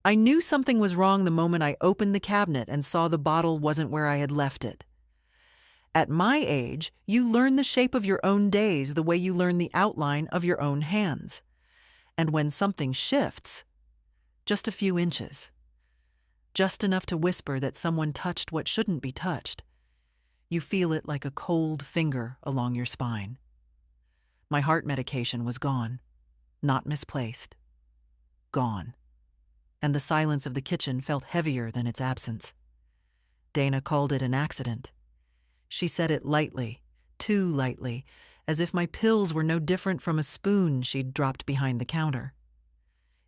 I knew something was wrong the moment I opened the cabinet and saw the bottle wasn't where I had left it. At my age, you learn the shape of your own days the way you learn the outline of your own hands. And when something shifts, just a few inches, just enough to whisper that someone touched what shouldn't be touched, you feel it like a cold finger along your spine. My heart medication was gone, not misplaced, gone. And the silence of the kitchen felt heavier than its absence. Dana called it an accident. She said it lightly, too lightly, as if my pills were no different from a spoon she'd dropped behind the counter.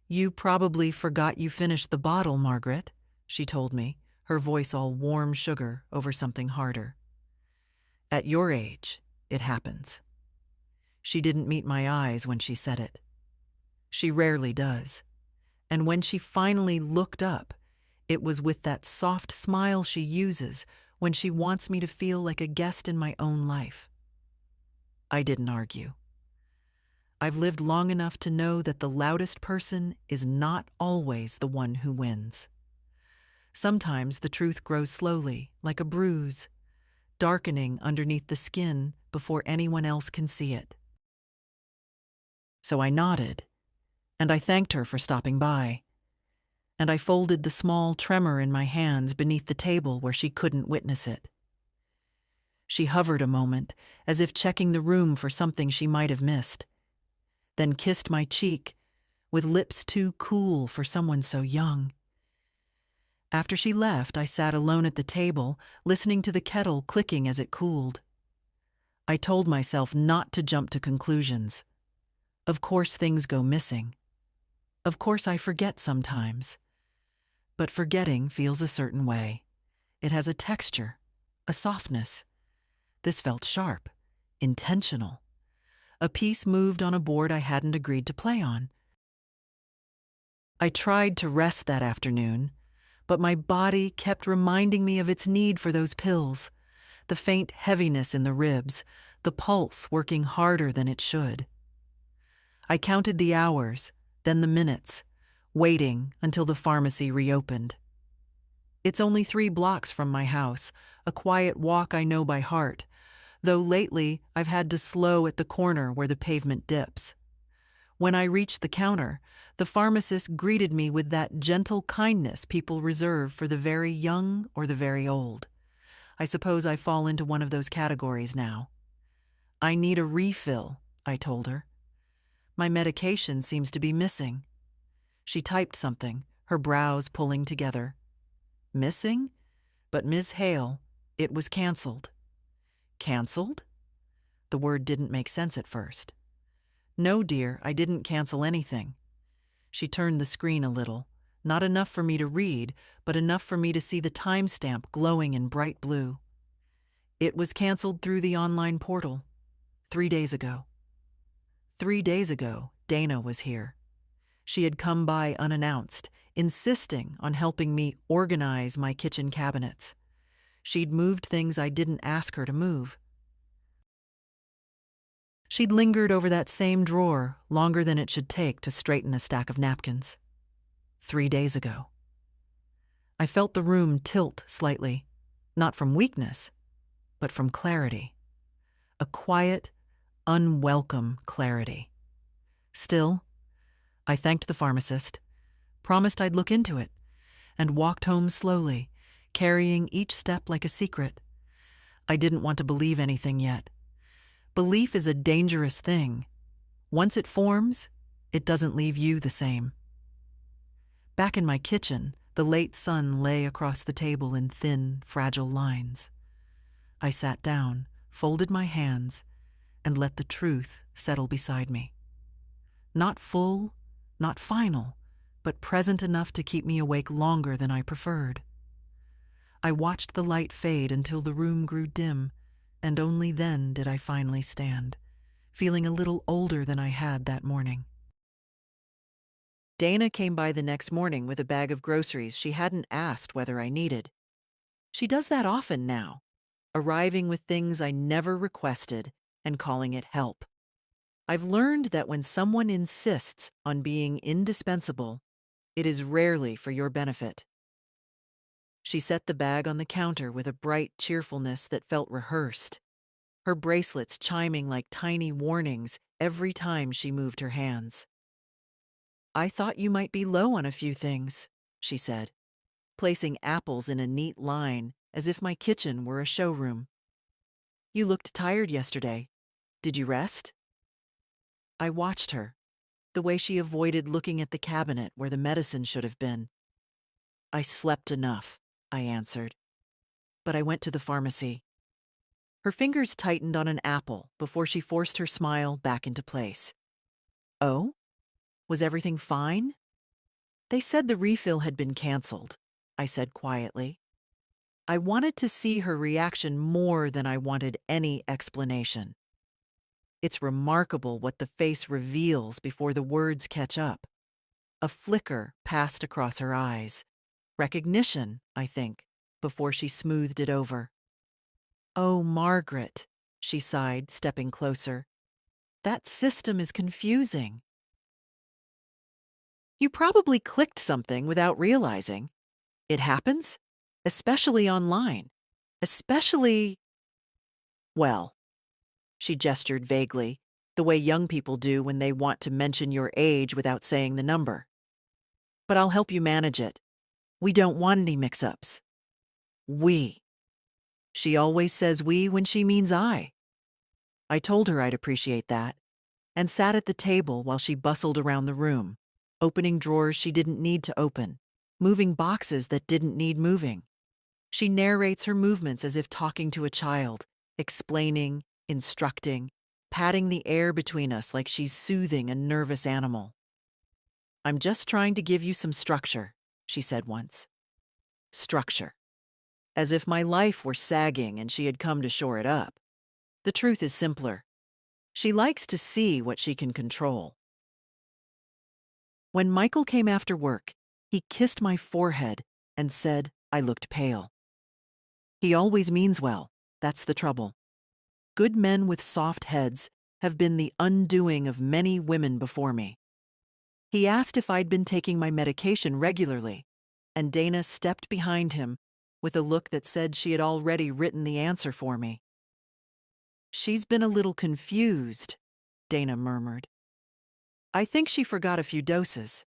"You probably forgot you finished the bottle, Margaret," she told me, her voice all warm sugar over something harder. "At your age, it happens." She didn't meet my eyes when she said it. She rarely does. And when she finally looked up, it was with that soft smile she uses when she wants me to feel like a guest in my own life. I didn't argue. I've lived long enough to know that the loudest person is not always the one who wins. Sometimes the truth grows slowly, like a bruise, darkening underneath the skin before anyone else can see it. So I nodded, and I thanked her for stopping by, and I folded the small tremor in my hands beneath the table where she couldn't witness it. She hovered a moment, as if checking the room for something she might have missed, then kissed my cheek with lips too cool for someone so young. After she left, I sat alone at the table, listening to the kettle clicking as it cooled. I told myself not to jump to conclusions. Of course things go missing. Of course I forget sometimes. But forgetting feels a certain way. It has a texture, a softness. This felt sharp, intentional. A piece moved on a board I hadn't agreed to play on. I tried to rest that afternoon, but my body kept reminding me of its need for those pills, the faint heaviness in the ribs, the pulse working harder than it should. I counted the hours, then the minutes, waiting until the pharmacy reopened. It's only 3 blocks from my house, a quiet walk I know by heart, though lately I've had to slow at the corner where the pavement dips. When I reached the counter, the pharmacist greeted me with that gentle kindness people reserve for the very young or the very old. I suppose I fall into one of those categories now. "I need a refill," I told her. "My medication seems to be missing." She typed something, her brows pulling together. "Missing? But Ms. Hale, it was canceled." "Canceled?" The word didn't make sense at first. "No, dear, I didn't cancel anything." She turned the screen a little, not enough for me to read, but enough for me to see the timestamp glowing in bright blue. "It was canceled through the online portal 3 days ago." 3 days ago, Dana was here. She had come by unannounced, insisting on helping me organize my kitchen cabinets. She'd moved things I didn't ask her to move. She'd lingered over that same drawer longer than it should take to straighten a stack of napkins. 3 days ago. I felt the room tilt slightly, not from weakness, but from clarity. A quiet, unwelcome clarity. Still, I thanked the pharmacist, promised I'd look into it, and walked home slowly, carrying each step like a secret. I didn't want to believe anything yet. Belief is a dangerous thing. Once it forms, it doesn't leave you the same. Back in my kitchen, the late sun lay across the table in thin, fragile lines. I sat down, folded my hands, and let the truth settle beside me. Not full, not final, but present enough to keep me awake longer than I preferred. I watched the light fade until the room grew dim, and only then did I finally stand, feeling a little older than I had that morning. Dana came by the next morning with a bag of groceries she hadn't asked whether I needed. She does that often now, arriving with things I never requested and calling it help. I've learned that when someone insists on being indispensable, It is rarely for your benefit." She set the bag on the counter with a bright cheerfulness that felt rehearsed, her bracelets chiming like tiny warnings every time she moved her hands. "I thought you might be low on a few things," she said, placing apples in a neat line as if my kitchen were a showroom. "You looked tired yesterday. Did you rest?" I watched her, the way she avoided looking at the cabinet where the medicine should have been. "I slept enough," I answered. "But I went to the pharmacy." Her fingers tightened on an apple before she forced her smile back into place. "Oh? Was everything fine?" "They said the refill had been canceled," I said quietly. I wanted to see her reaction more than I wanted any explanation. It's remarkable what the face reveals before the words catch up. A flicker passed across her eyes. Recognition, I think, before she smoothed it over. "Oh, Margaret," she sighed, stepping closer. "That system is confusing." You probably clicked something without realizing. It happens, especially online. Especially, well, she gestured vaguely, the way young people do when they want to mention your age without saying the number. "But I'll help you manage it. We don't want any mix-ups." "We." She always says we when she means I. I told her I'd appreciate that, and sat at the table while she bustled around the room, opening drawers she didn't need to open, moving boxes that didn't need moving. She narrates her movements as if talking to a child, explaining, instructing, patting the air between us like she's soothing a nervous animal. "I'm just trying to give you some structure," she said once. Structure. As if my life were sagging and she had come to shore it up. The truth is simpler. She likes to see what she can control. When Michael came after work, he kissed my forehead and said I looked pale. He always means well, that's the trouble. Good men with soft heads have been the undoing of many women before me. He asked if I'd been taking my medication regularly, and Dana stepped behind him with a look that said she had already written the answer for me. "She's been a little confused," Dana murmured. "I think she forgot a few doses.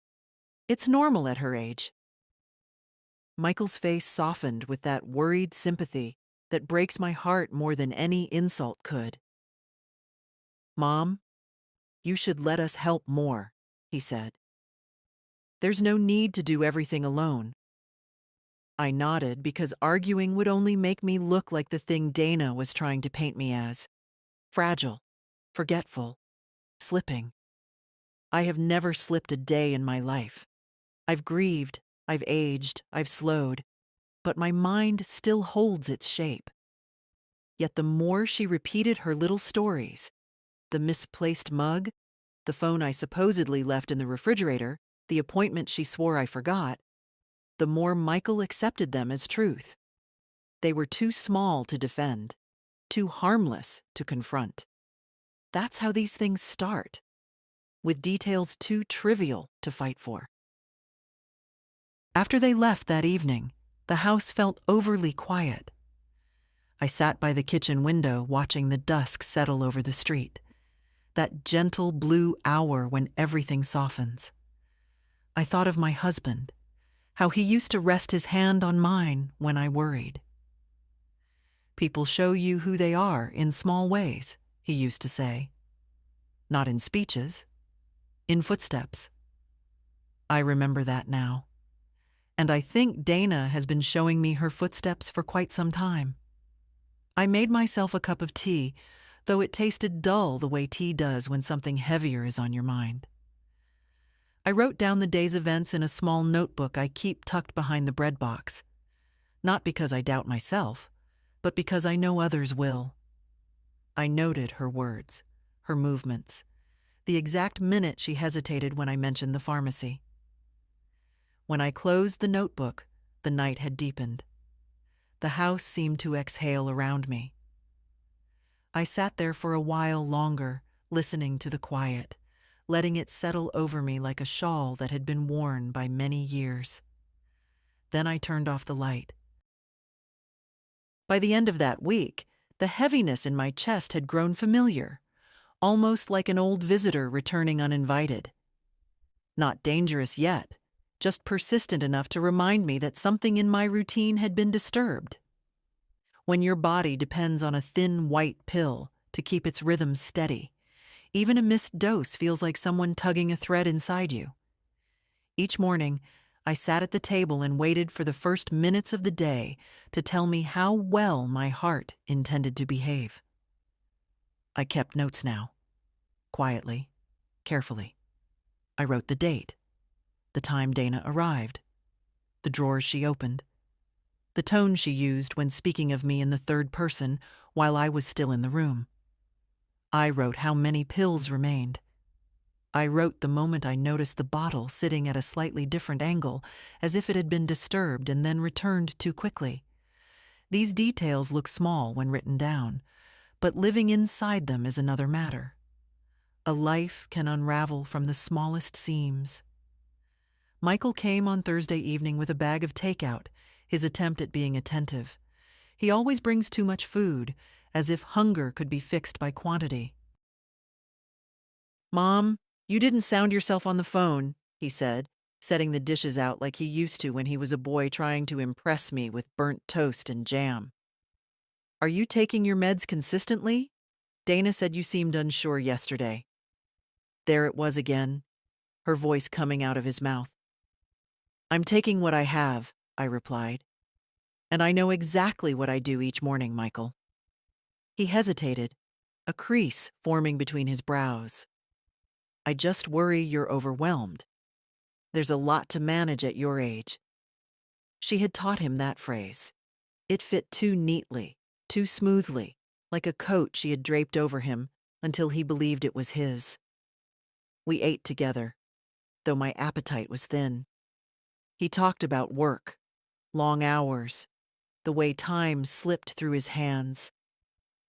It's normal at her age." Michael's face softened with that worried sympathy that breaks my heart more than any insult could. "Mom, you should let us help more," he said. "There's no need to do everything alone." I nodded because arguing would only make me look like the thing Dana was trying to paint me as. Fragile, forgetful, slipping. I have never slipped a day in my life. I've grieved, I've aged, I've slowed, but my mind still holds its shape. Yet the more she repeated her little stories, the misplaced mug, the phone I supposedly left in the refrigerator, the appointment she swore I forgot, the more Michael accepted them as truth. They were too small to defend, too harmless to confront. That's how these things start, with details too trivial to fight for. After they left that evening, the house felt overly quiet. I sat by the kitchen window watching the dusk settle over the street, that gentle blue hour when everything softens. I thought of my husband, how he used to rest his hand on mine when I worried. "People show you who they are in small ways," he used to say. Not in speeches, in footsteps. I remember that now. And I think Dana has been showing me her footsteps for quite some time. I made myself a cup of tea, though it tasted dull the way tea does when something heavier is on your mind. I wrote down the day's events in a small notebook I keep tucked behind the bread box. Not because I doubt myself, but because I know others will. I noted her words, her movements, the exact minute she hesitated when I mentioned the pharmacy. When I closed the notebook, the night had deepened. The house seemed to exhale around me. I sat there for a while longer, listening to the quiet, letting it settle over me like a shawl that had been worn by many years. Then I turned off the light. By the end of that week, the heaviness in my chest had grown familiar, almost like an old visitor returning uninvited. Not dangerous yet, just persistent enough to remind me that something in my routine had been disturbed. When your body depends on a thin white pill to keep its rhythm steady, even a missed dose feels like someone tugging a thread inside you. Each morning, I sat at the table and waited for the first minutes of the day to tell me how well my heart intended to behave. I kept notes now, quietly, carefully. I wrote the date, the time Dana arrived, the drawers she opened, the tone she used when speaking of me in the third person while I was still in the room. I wrote how many pills remained. I wrote the moment I noticed the bottle sitting at a slightly different angle, as if it had been disturbed and then returned too quickly. These details look small when written down, but living inside them is another matter. A life can unravel from the smallest seams. Michael came on Thursday evening with a bag of takeout, his attempt at being attentive. He always brings too much food, as if hunger could be fixed by quantity. "Mom, you didn't sound yourself on the phone," he said, setting the dishes out like he used to when he was a boy trying to impress me with burnt toast and jam. "Are you taking your meds consistently? Dana said you seemed unsure yesterday." There it was again, her voice coming out of his mouth. "I'm taking what I have," I replied. "And I know exactly what I do each morning, Michael." He hesitated, a crease forming between his brows. "I just worry you're overwhelmed. There's a lot to manage at your age." She had taught him that phrase. It fit too neatly, too smoothly, like a coat she had draped over him until he believed it was his. We ate together, though my appetite was thin. He talked about work, long hours, the way time slipped through his hands.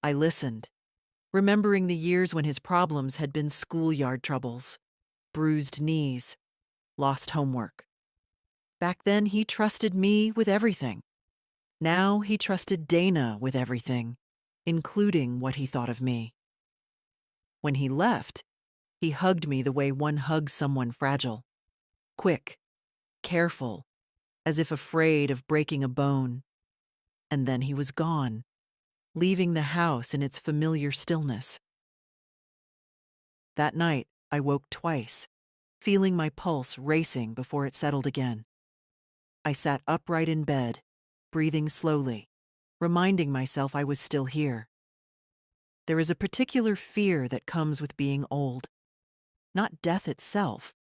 I listened, remembering the years when his problems had been schoolyard troubles, bruised knees, lost homework. Back then, he trusted me with everything. Now he trusted Dana with everything, including what he thought of me. When he left, he hugged me the way one hugs someone fragile. Quick, careful, as if afraid of breaking a bone. And then he was gone, leaving the house in its familiar stillness. That night, I woke twice, feeling my pulse racing before it settled again. I sat upright in bed, breathing slowly, reminding myself I was still here. There is a particular fear that comes with being old. Not death itself,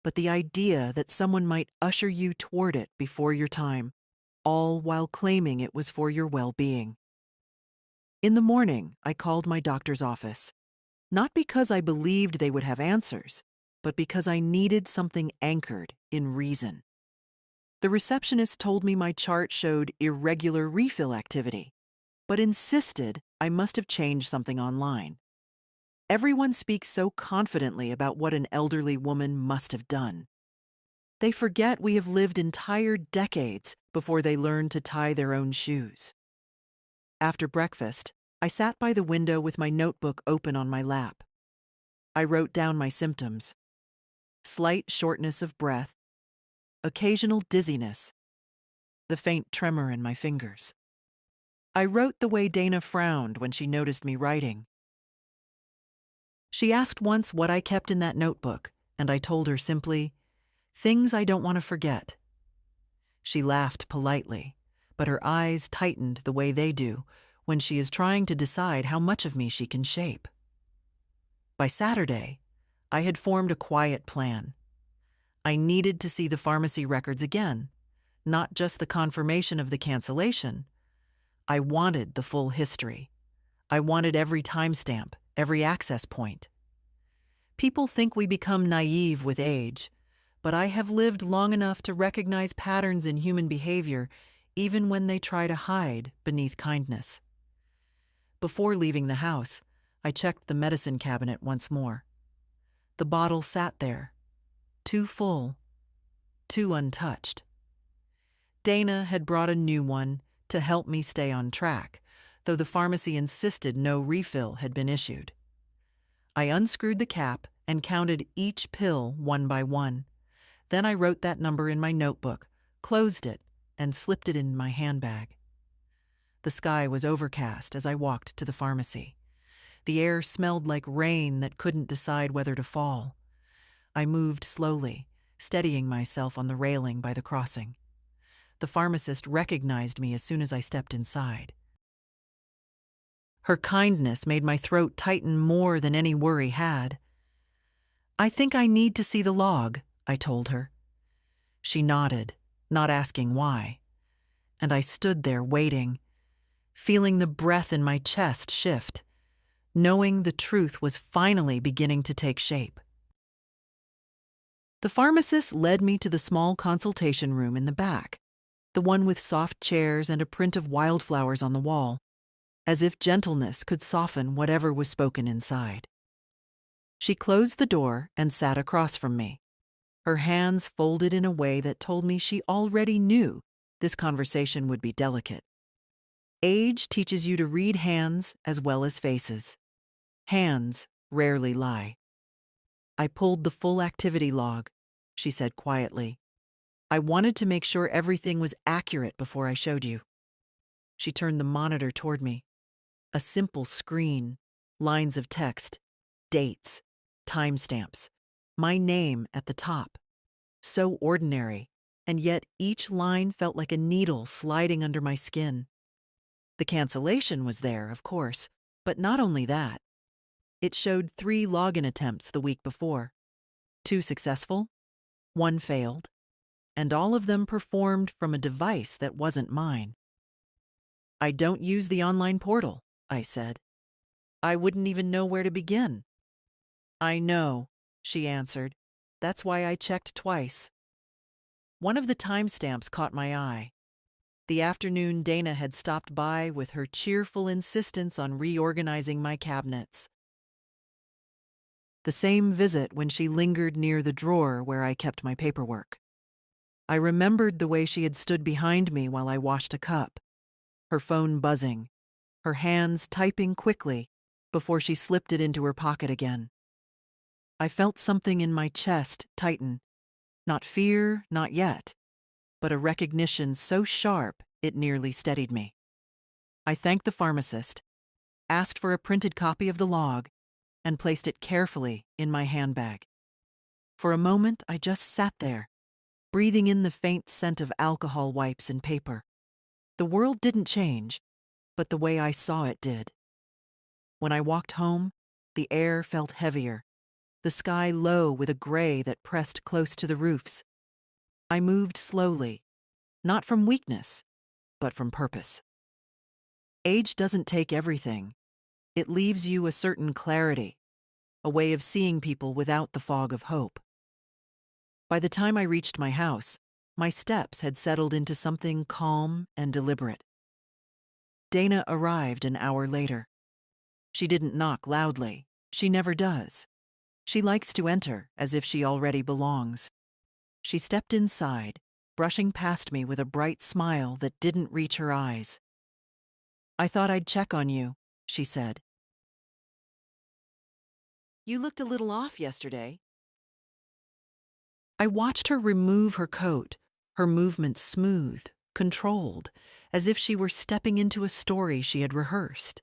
but the idea that someone might usher you toward it before your time, all while claiming it was for your well-being. In the morning, I called my doctor's office, not because I believed they would have answers, but because I needed something anchored in reason. The receptionist told me my chart showed irregular refill activity, but insisted I must have changed something online. Everyone speaks so confidently about what an elderly woman must have done. They forget we have lived entire decades before they learned to tie their own shoes. After breakfast, I sat by the window with my notebook open on my lap. I wrote down my symptoms: slight shortness of breath, occasional dizziness, the faint tremor in my fingers. I wrote the way Dana frowned when she noticed me writing. She asked once what I kept in that notebook, and I told her simply, "Things I don't want to forget." She laughed politely, but her eyes tightened the way they do when she is trying to decide how much of me she can shape. By Saturday, I had formed a quiet plan. I needed to see the pharmacy records again, not just the confirmation of the cancellation. I wanted the full history. I wanted every timestamp, every access point. People think we become naive with age, but I have lived long enough to recognize patterns in human behavior even when they try to hide beneath kindness. Before leaving the house, I checked the medicine cabinet once more. The bottle sat there, too full, too untouched. Dana had brought a new one to help me stay on track, though the pharmacy insisted no refill had been issued. I unscrewed the cap and counted each pill one by one. Then I wrote that number in my notebook, closed it, and slipped it in my handbag. The sky was overcast as I walked to the pharmacy. The air smelled like rain that couldn't decide whether to fall. I moved slowly, steadying myself on the railing by the crossing. The pharmacist recognized me as soon as I stepped inside. Her kindness made my throat tighten more than any worry had. "I think I need to see the log," I told her. She nodded, not asking why, and I stood there waiting, feeling the breath in my chest shift, knowing the truth was finally beginning to take shape. The pharmacist led me to the small consultation room in the back, the one with soft chairs and a print of wildflowers on the wall, as if gentleness could soften whatever was spoken inside. She closed the door and sat across from me, her hands folded in a way that told me she already knew this conversation would be delicate. Age teaches you to read hands as well as faces. Hands rarely lie. "I pulled the full activity log," she said quietly. "I wanted to make sure everything was accurate before I showed you." She turned the monitor toward me. A simple screen, lines of text, dates, timestamps, my name at the top. So ordinary, and yet each line felt like a needle sliding under my skin. The cancellation was there, of course, but not only that. It showed 3 login attempts the week before. 2 successful, 1 failed, and all of them performed from a device that wasn't mine. "I don't use the online portal," I said. "I wouldn't even know where to begin." "I know," she answered. "That's why I checked twice." One of the timestamps caught my eye. The afternoon Dana had stopped by with her cheerful insistence on reorganizing my cabinets. The same visit when she lingered near the drawer where I kept my paperwork. I remembered the way she had stood behind me while I washed a cup, her phone buzzing, her hands typing quickly before she slipped it into her pocket again. I felt something in my chest tighten. Not fear, not yet, but a recognition so sharp it nearly steadied me. I thanked the pharmacist, asked for a printed copy of the log, and placed it carefully in my handbag. For a moment, I just sat there, breathing in the faint scent of alcohol wipes and paper. The world didn't change, but the way I saw it did. When I walked home, the air felt heavier, the sky low with a gray that pressed close to the roofs. I moved slowly, not from weakness, but from purpose. Age doesn't take everything. It leaves you a certain clarity, a way of seeing people without the fog of hope. By the time I reached my house, my steps had settled into something calm and deliberate. Dana arrived an hour later. She didn't knock loudly. She never does. She likes to enter as if she already belongs. She stepped inside, brushing past me with a bright smile that didn't reach her eyes. "I thought I'd check on you," she said. "You looked a little off yesterday." I watched her remove her coat, her movements smooth, controlled, as if she were stepping into a story she had rehearsed.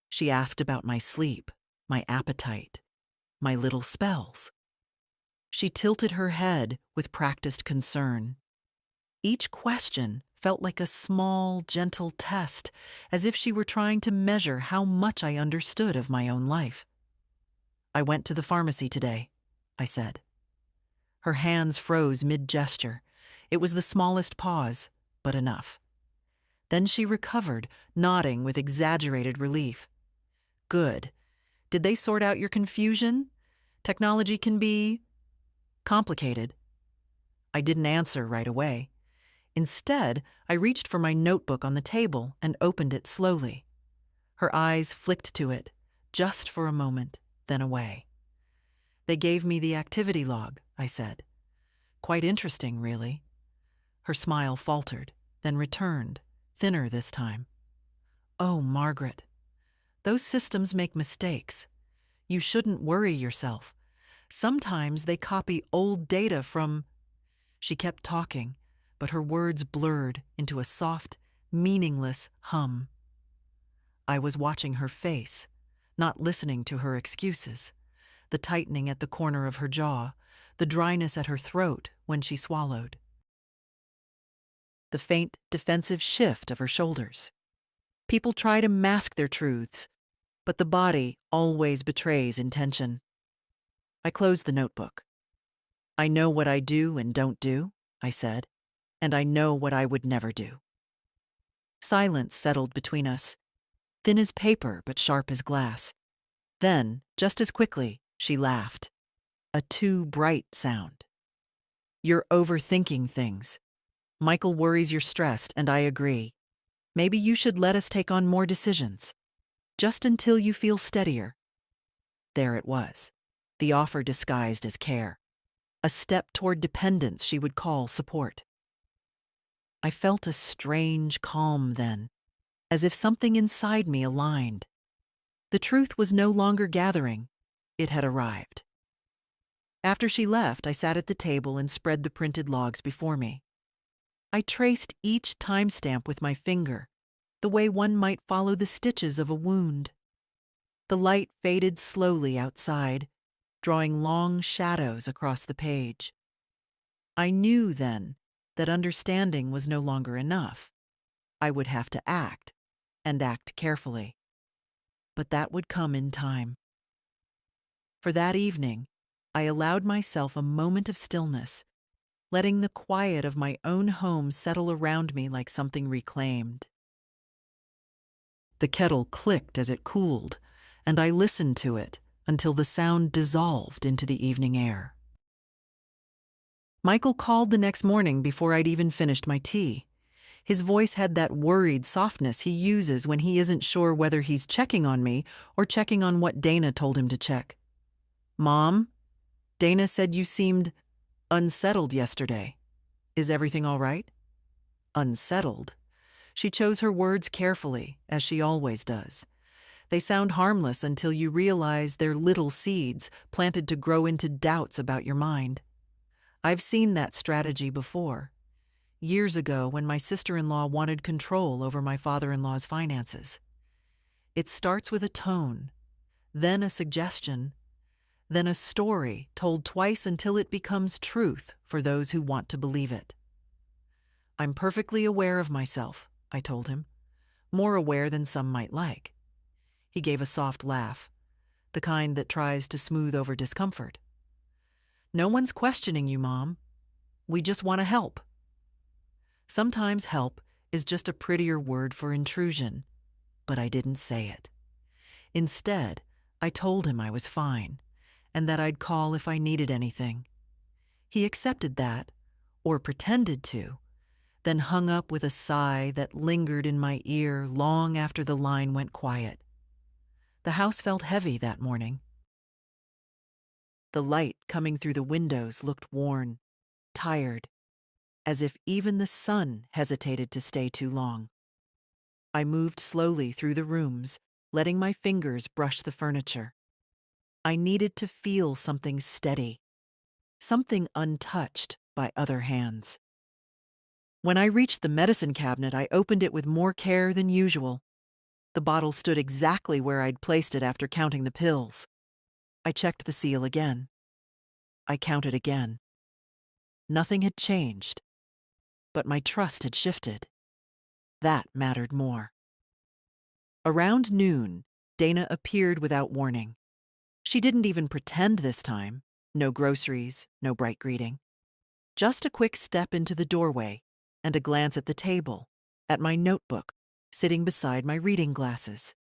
She asked about my sleep, my appetite, my little spells. She tilted her head with practiced concern. Each question felt like a small, gentle test, as if she were trying to measure how much I understood of my own life. "I went to the pharmacy today," I said. Her hands froze mid-gesture. It was the smallest pause, but enough. Then she recovered, nodding with exaggerated relief. "Good. Did they sort out your confusion? Technology can be complicated." I didn't answer right away. Instead, I reached for my notebook on the table and opened it slowly. Her eyes flicked to it, just for a moment, then away. They gave me the activity log, I said. Quite interesting, really. Her smile faltered, then returned, thinner this time. Oh, Margaret, those systems make mistakes. You shouldn't worry yourself. Sometimes they copy old data from... She kept talking, but her words blurred into a soft, meaningless hum. I was watching her face, not listening to her excuses, the tightening at the corner of her jaw, the dryness at her throat when she swallowed, the faint, defensive shift of her shoulders. People try to mask their truths, but the body always betrays intention. I closed the notebook. I know what I do and don't do, I said, and I know what I would never do. Silence settled between us, thin as paper but sharp as glass. Then, just as quickly, she laughed. A too bright sound. You're overthinking things. Michael worries you're stressed, and I agree. Maybe you should let us take on more decisions, just until you feel steadier. There it was, the offer disguised as care. A step toward dependence she would call support. I felt a strange calm then, as if something inside me aligned. The truth was no longer gathering, it had arrived. After she left, I sat at the table and spread the printed logs before me. I traced each timestamp with my finger, the way one might follow the stitches of a wound. The light faded slowly outside, drawing long shadows across the page. I knew then that understanding was no longer enough. I would have to act, and act carefully. But that would come in time. For that evening, I allowed myself a moment of stillness, letting the quiet of my own home settle around me like something reclaimed. The kettle clicked as it cooled, and I listened to it until the sound dissolved into the evening air. Michael called the next morning before I'd even finished my tea. His voice had that worried softness he uses when he isn't sure whether he's checking on me or checking on what Dana told him to check. Mom, Dana said you seemed unsettled yesterday. Is everything all right? Unsettled? She chose her words carefully, as she always does. They sound harmless until you realize they're little seeds planted to grow into doubts about your mind. I've seen that strategy before. Years ago, when my sister-in-law wanted control over my father-in-law's finances. It starts with a tone, then a suggestion, then a story told twice until it becomes truth for those who want to believe it. I'm perfectly aware of myself, I told him, more aware than some might like. He gave a soft laugh, the kind that tries to smooth over discomfort. No one's questioning you, Mom. We just want to help. Sometimes help is just a prettier word for intrusion, but I didn't say it. Instead, I told him I was fine, and that I'd call if I needed anything. He accepted that, or pretended to, then hung up with a sigh that lingered in my ear long after the line went quiet. The house felt heavy that morning. The light coming through the windows looked worn, tired, as if even the sun hesitated to stay too long. I moved slowly through the rooms, letting my fingers brush the furniture. I needed to feel something steady, something untouched by other hands. When I reached the medicine cabinet, I opened it with more care than usual. The bottle stood exactly where I'd placed it after counting the pills. I checked the seal again. I counted again. Nothing had changed, but my trust had shifted. That mattered more. Around noon, Dana appeared without warning. She didn't even pretend this time. No groceries, no bright greeting. Just a quick step into the doorway and a glance at the table, at my notebook, sitting beside my reading glasses.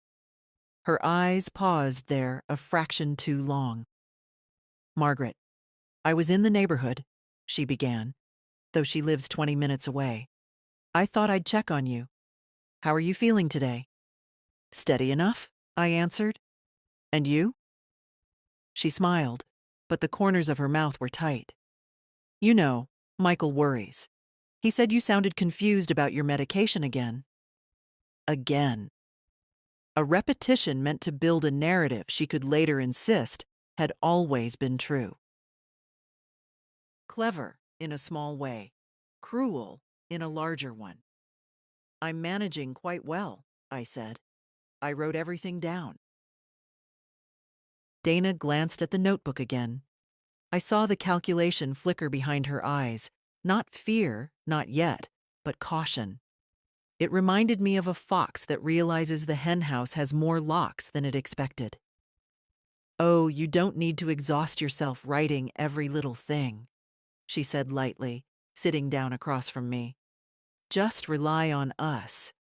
Her eyes paused there a fraction too long. Margaret, I was in the neighborhood, she began, though she lives 20 minutes away. I thought I'd check on you. How are you feeling today? Steady enough, I answered. And you? She smiled, but the corners of her mouth were tight. "You know, Michael worries. He said you sounded confused about your medication again." Again. A repetition meant to build a narrative she could later insist had always been true. Clever in a small way, cruel in a larger one. "I'm managing quite well," I said. "I wrote everything down." Dana glanced at the notebook again. I saw the calculation flicker behind her eyes. Not fear, not yet, but caution. It reminded me of a fox that realizes the henhouse has more locks than it expected. "Oh, you don't need to exhaust yourself writing every little thing," she said lightly, sitting down across from me. "Just rely on us.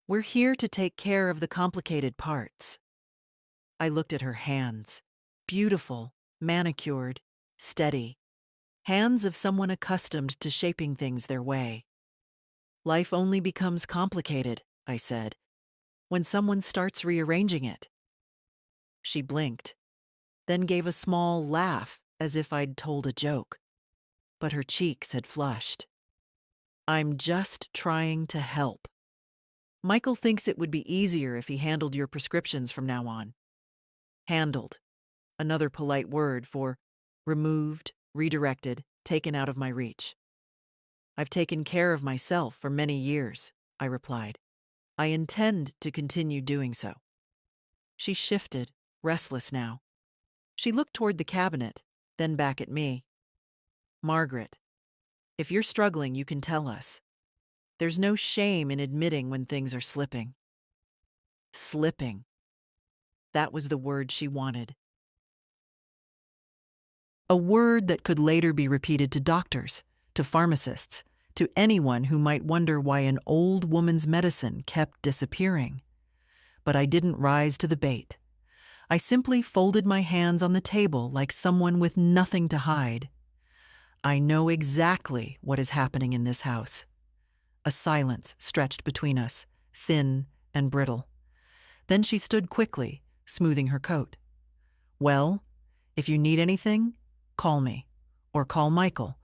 We're here to take care of the complicated parts." I looked at her hands. Beautiful, manicured, steady. Hands of someone accustomed to shaping things their way. "Life only becomes complicated," I said, "when someone starts rearranging it." She blinked, then gave a small laugh as if I'd told a joke. But her cheeks had flushed. "I'm just trying to help. Michael thinks it would be easier if he handled your prescriptions from now on." Handled. Another polite word for removed, redirected, taken out of my reach. "I've taken care of myself for many years," I replied. "I intend to continue doing so." She shifted, restless now. She looked toward the cabinet, then back at me. "Margaret, if you're struggling, you can tell us. There's no shame in admitting when things are slipping." Slipping. That was the word she wanted. A word that could later be repeated to doctors, to pharmacists, to anyone who might wonder why an old woman's medicine kept disappearing. But I didn't rise to the bait. I simply folded my hands on the table like someone with nothing to hide. "I know exactly what is happening in this house." A silence stretched between us, thin and brittle. Then she stood quickly, smoothing her coat. "Well, if you need anything, call me, or call Michael.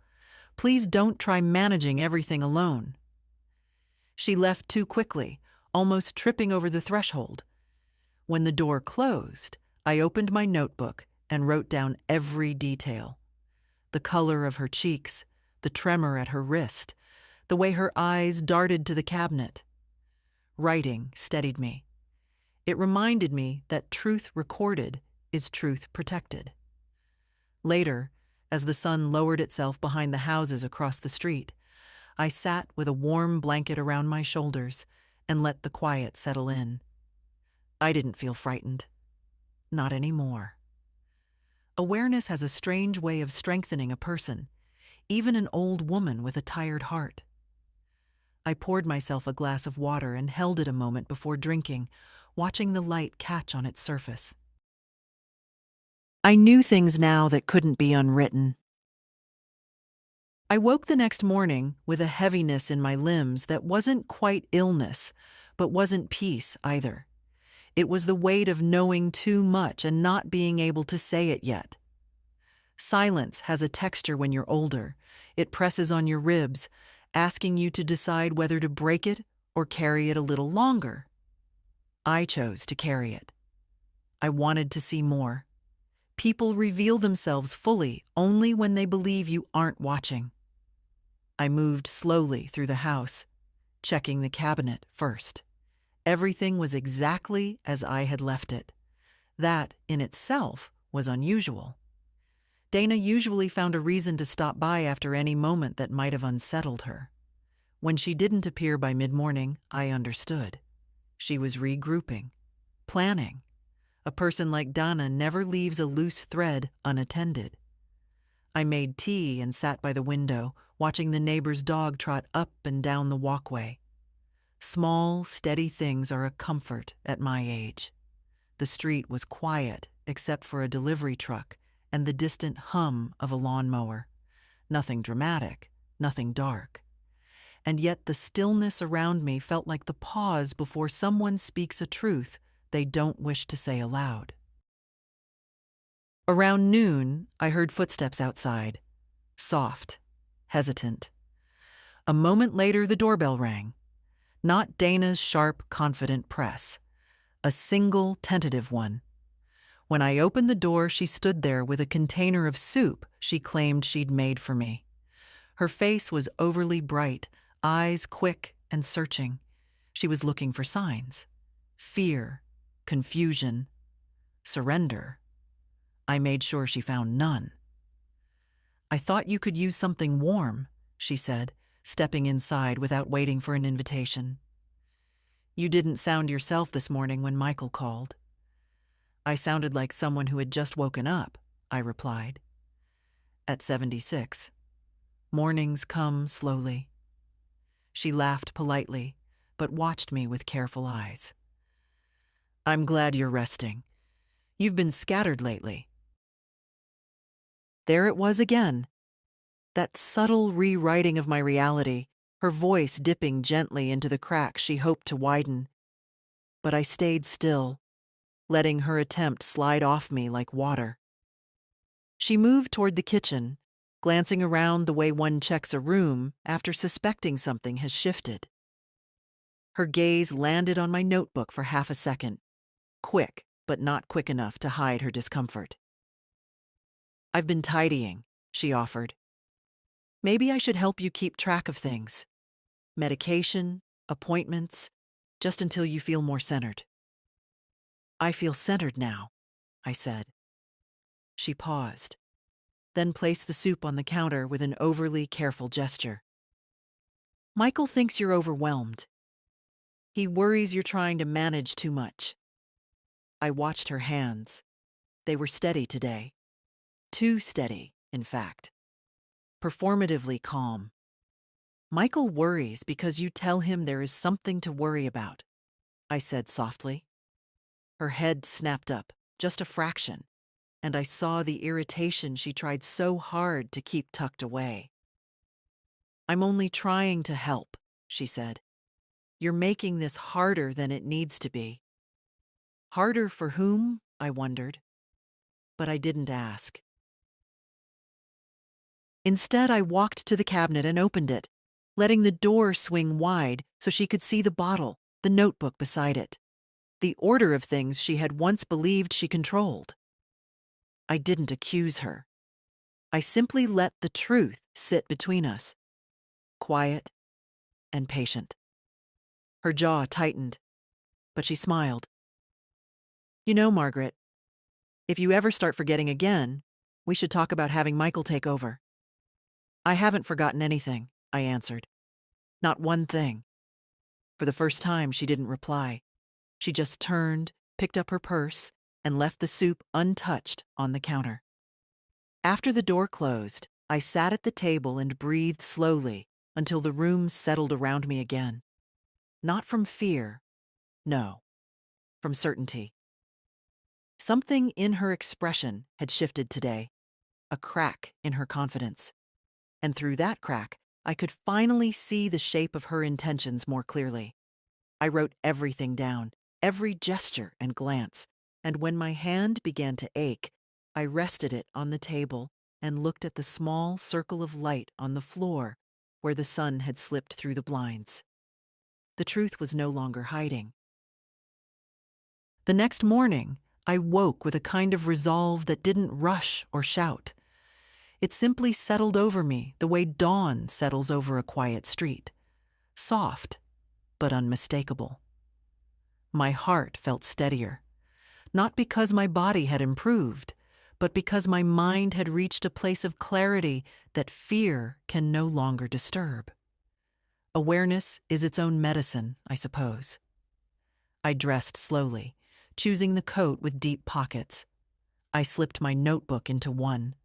Please don't try managing everything alone." She left too quickly, almost tripping over the threshold. When the door closed, I opened my notebook and wrote down every detail. The color of her cheeks, the tremor at her wrist, the way her eyes darted to the cabinet. Writing steadied me. It reminded me that truth recorded is truth protected. Later, as the sun lowered itself behind the houses across the street, I sat with a warm blanket around my shoulders and let the quiet settle in. I didn't feel frightened. Not anymore. Awareness has a strange way of strengthening a person, even an old woman with a tired heart. I poured myself a glass of water and held it a moment before drinking, watching the light catch on its surface. I knew things now that couldn't be unwritten. I woke the next morning with a heaviness in my limbs that wasn't quite illness, but wasn't peace either. It was the weight of knowing too much and not being able to say it yet. Silence has a texture when you're older. It presses on your ribs, asking you to decide whether to break it or carry it a little longer. I chose to carry it. I wanted to see more. People reveal themselves fully only when they believe you aren't watching. I moved slowly through the house, checking the cabinet first. Everything was exactly as I had left it. That, in itself, was unusual. Dana usually found a reason to stop by after any moment that might have unsettled her. When she didn't appear by mid-morning, I understood. She was regrouping, planning. A person like Dana never leaves a loose thread unattended. I made tea and sat by the window, watching the neighbor's dog trot up and down the walkway. Small, steady things are a comfort at my age. The street was quiet except for a delivery truck and the distant hum of a lawnmower. Nothing dramatic, nothing dark. And yet the stillness around me felt like the pause before someone speaks a truth they don't wish to say aloud. Around noon, I heard footsteps outside. Soft, hesitant. A moment later, the doorbell rang. Not Dana's sharp, confident press. A single, tentative one. When I opened the door, she stood there with a container of soup she claimed she'd made for me. Her face was overly bright, eyes quick and searching. She was looking for signs. Fear, confusion, surrender. I made sure she found none. "I thought you could use something warm," she said, stepping inside without waiting for an invitation. "You didn't sound yourself this morning when Michael called." "I sounded like someone who had just woken up," I replied. At 76. Mornings come slowly. She laughed politely, but watched me with careful eyes. "I'm glad you're resting. You've been scattered lately." There it was again. That subtle rewriting of my reality, her voice dipping gently into the cracks she hoped to widen. But I stayed still, letting her attempt slide off me like water. She moved toward the kitchen, glancing around the way one checks a room after suspecting something has shifted. Her gaze landed on my notebook for half a second, quick but not quick enough to hide her discomfort. "I've been tidying," she offered. "Maybe I should help you keep track of things. Medication, appointments, just until you feel more centered." "I feel centered now," I said. She paused, then placed the soup on the counter with an overly careful gesture. "Michael thinks you're overwhelmed. He worries you're trying to manage too much." I watched her hands. They were steady today. Too steady, in fact. Performatively calm. "Michael worries because you tell him there is something to worry about," I said softly. Her head snapped up, just a fraction, and I saw the irritation she tried so hard to keep tucked away. "I'm only trying to help," she said. "You're making this harder than it needs to be." Harder for whom? I wondered. But I didn't ask. Instead, I walked to the cabinet and opened it, letting the door swing wide so she could see the bottle, the notebook beside it, the order of things she had once believed she controlled. I didn't accuse her. I simply let the truth sit between us, quiet and patient. Her jaw tightened, but she smiled. "You know, Margaret, if you ever start forgetting again, we should talk about having Michael take over." "I haven't forgotten anything," I answered. "Not one thing." For the first time, she didn't reply. She just turned, picked up her purse, and left the soup untouched on the counter. After the door closed, I sat at the table and breathed slowly until the room settled around me again. Not from fear, no, from certainty. Something in her expression had shifted today, a crack in her confidence. And through that crack, I could finally see the shape of her intentions more clearly. I wrote everything down, every gesture and glance, and when my hand began to ache, I rested it on the table and looked at the small circle of light on the floor where the sun had slipped through the blinds. The truth was no longer hiding. The next morning, I woke with a kind of resolve that didn't rush or shout. It simply settled over me the way dawn settles over a quiet street. Soft, but unmistakable. My heart felt steadier, not because my body had improved, but because my mind had reached a place of clarity that fear can no longer disturb. Awareness is its own medicine, I suppose. I dressed slowly, choosing the coat with deep pockets. I slipped my notebook into one,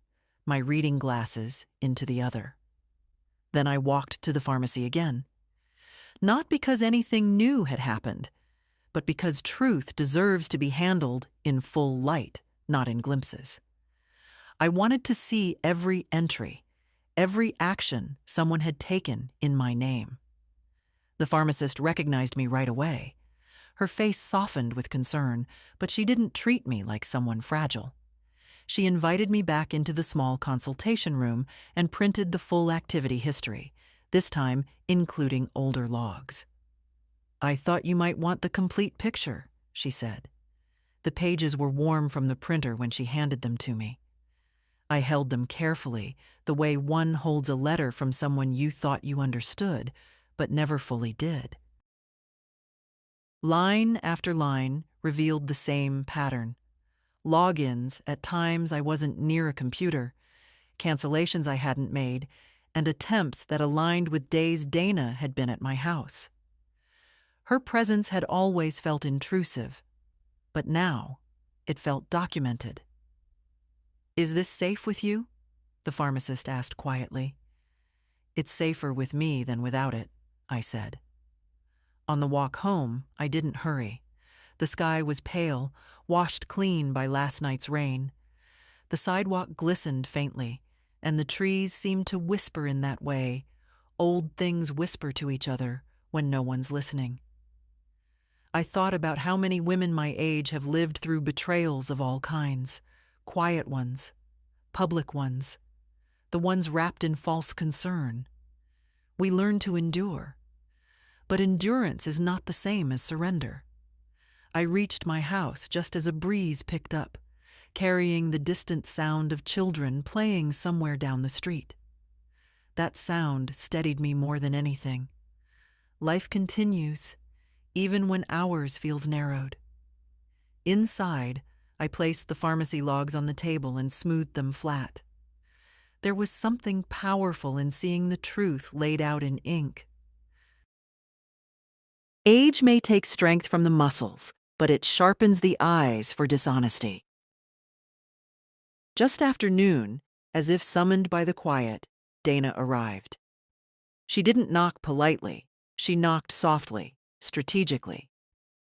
my reading glasses into the other. Then I walked to the pharmacy again. Not because anything new had happened, but because truth deserves to be handled in full light, not in glimpses. I wanted to see every entry, every action someone had taken in my name. The pharmacist recognized me right away. Her face softened with concern, but she didn't treat me like someone fragile. She invited me back into the small consultation room and printed the full activity history, this time including older logs. "I thought you might want the complete picture," she said. The pages were warm from the printer when she handed them to me. I held them carefully, the way one holds a letter from someone you thought you understood, but never fully did. Line after line revealed the same pattern. Logins at times I wasn't near a computer, cancellations I hadn't made, and attempts that aligned with days Dana had been at my house. Her presence had always felt intrusive, but now it felt documented. "Is this safe with you?" the pharmacist asked quietly. "It's safer with me than without it," I said. On the walk home, I didn't hurry. The sky was pale, washed clean by last night's rain. The sidewalk glistened faintly, and the trees seemed to whisper in that way. Old things whisper to each other when no one's listening. I thought about how many women my age have lived through betrayals of all kinds. Quiet ones, public ones, the ones wrapped in false concern. We learn to endure, but endurance is not the same as surrender. I reached my house just as a breeze picked up, carrying the distant sound of children playing somewhere down the street. That sound steadied me more than anything. Life continues, even when ours feels narrowed. Inside, I placed the pharmacy logs on the table and smoothed them flat. There was something powerful in seeing the truth laid out in ink. Age may take strength from the muscles, but it sharpens the eyes for dishonesty. Just after noon, as if summoned by the quiet, Dana arrived. She didn't knock politely. She knocked softly, strategically.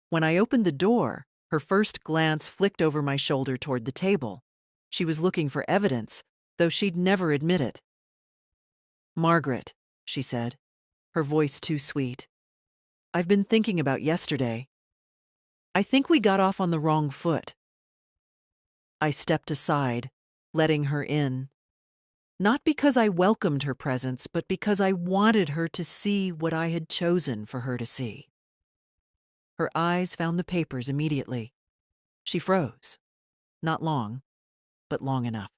When I opened the door, her first glance flicked over my shoulder toward the table. She was looking for evidence, though she'd never admit it. "Margaret," she said, her voice too sweet. "I've been thinking about yesterday. I think we got off on the wrong foot." I stepped aside, letting her in. Not because I welcomed her presence, but because I wanted her to see what I had chosen for her to see. Her eyes found the papers immediately. She froze. Not long, but long enough.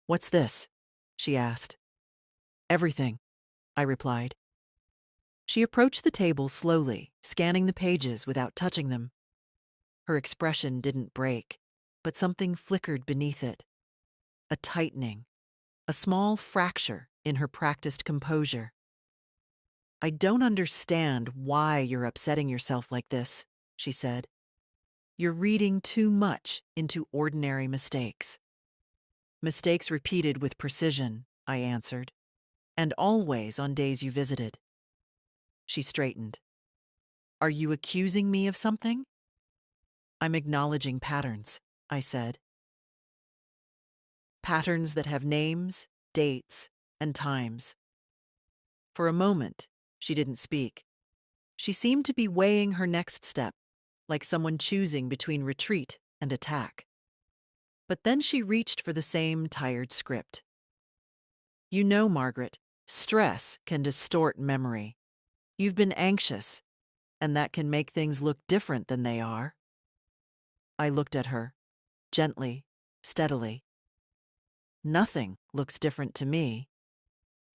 "What's this?" she asked. "Everything," I replied. She approached the table slowly, scanning the pages without touching them. Her expression didn't break, but something flickered beneath it. A tightening, a small fracture in her practiced composure. "I don't understand why you're upsetting yourself like this," she said. "You're reading too much into ordinary mistakes." "Mistakes repeated with precision," I answered, "and always on days you visited." She straightened. "Are you accusing me of something?" "I'm acknowledging patterns," I said. "Patterns that have names, dates, and times." For a moment, she didn't speak. She seemed to be weighing her next step, like someone choosing between retreat and attack. But then she reached for the same tired script. "You know, Margaret, stress can distort memory. You've been anxious, and that can make things look different than they are." I looked at her, gently, steadily. "Nothing looks different to me.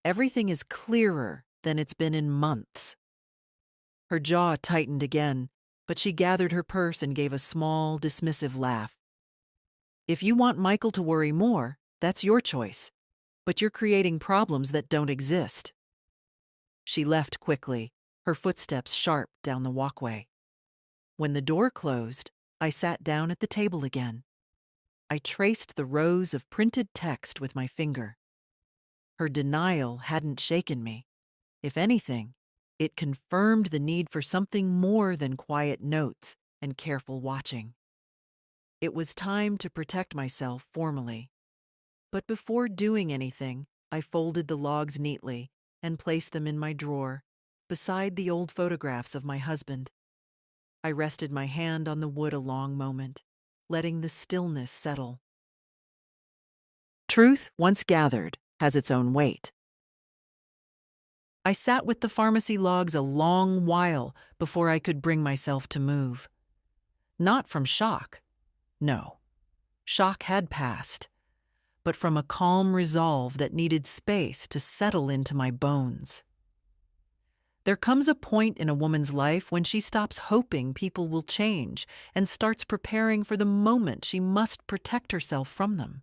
Everything is clearer than it's been in months." Her jaw tightened again, but she gathered her purse and gave a small, dismissive laugh. "If you want Michael to worry more, that's your choice. But you're creating problems that don't exist." She left quickly, her footsteps sharp down the walkway. When the door closed, I sat down at the table again. I traced the rows of printed text with my finger. Her denial hadn't shaken me. If anything, it confirmed the need for something more than quiet notes and careful watching. It was time to protect myself formally. But before doing anything, I folded the logs neatly and placed them in my drawer, beside the old photographs of my husband. I rested my hand on the wood a long moment, letting the stillness settle. Truth, once gathered, has its own weight. I sat with the pharmacy logs a long while before I could bring myself to move. Not from shock. No. Shock had passed. But from a calm resolve that needed space to settle into my bones. There comes a point in a woman's life when she stops hoping people will change and starts preparing for the moment she must protect herself from them.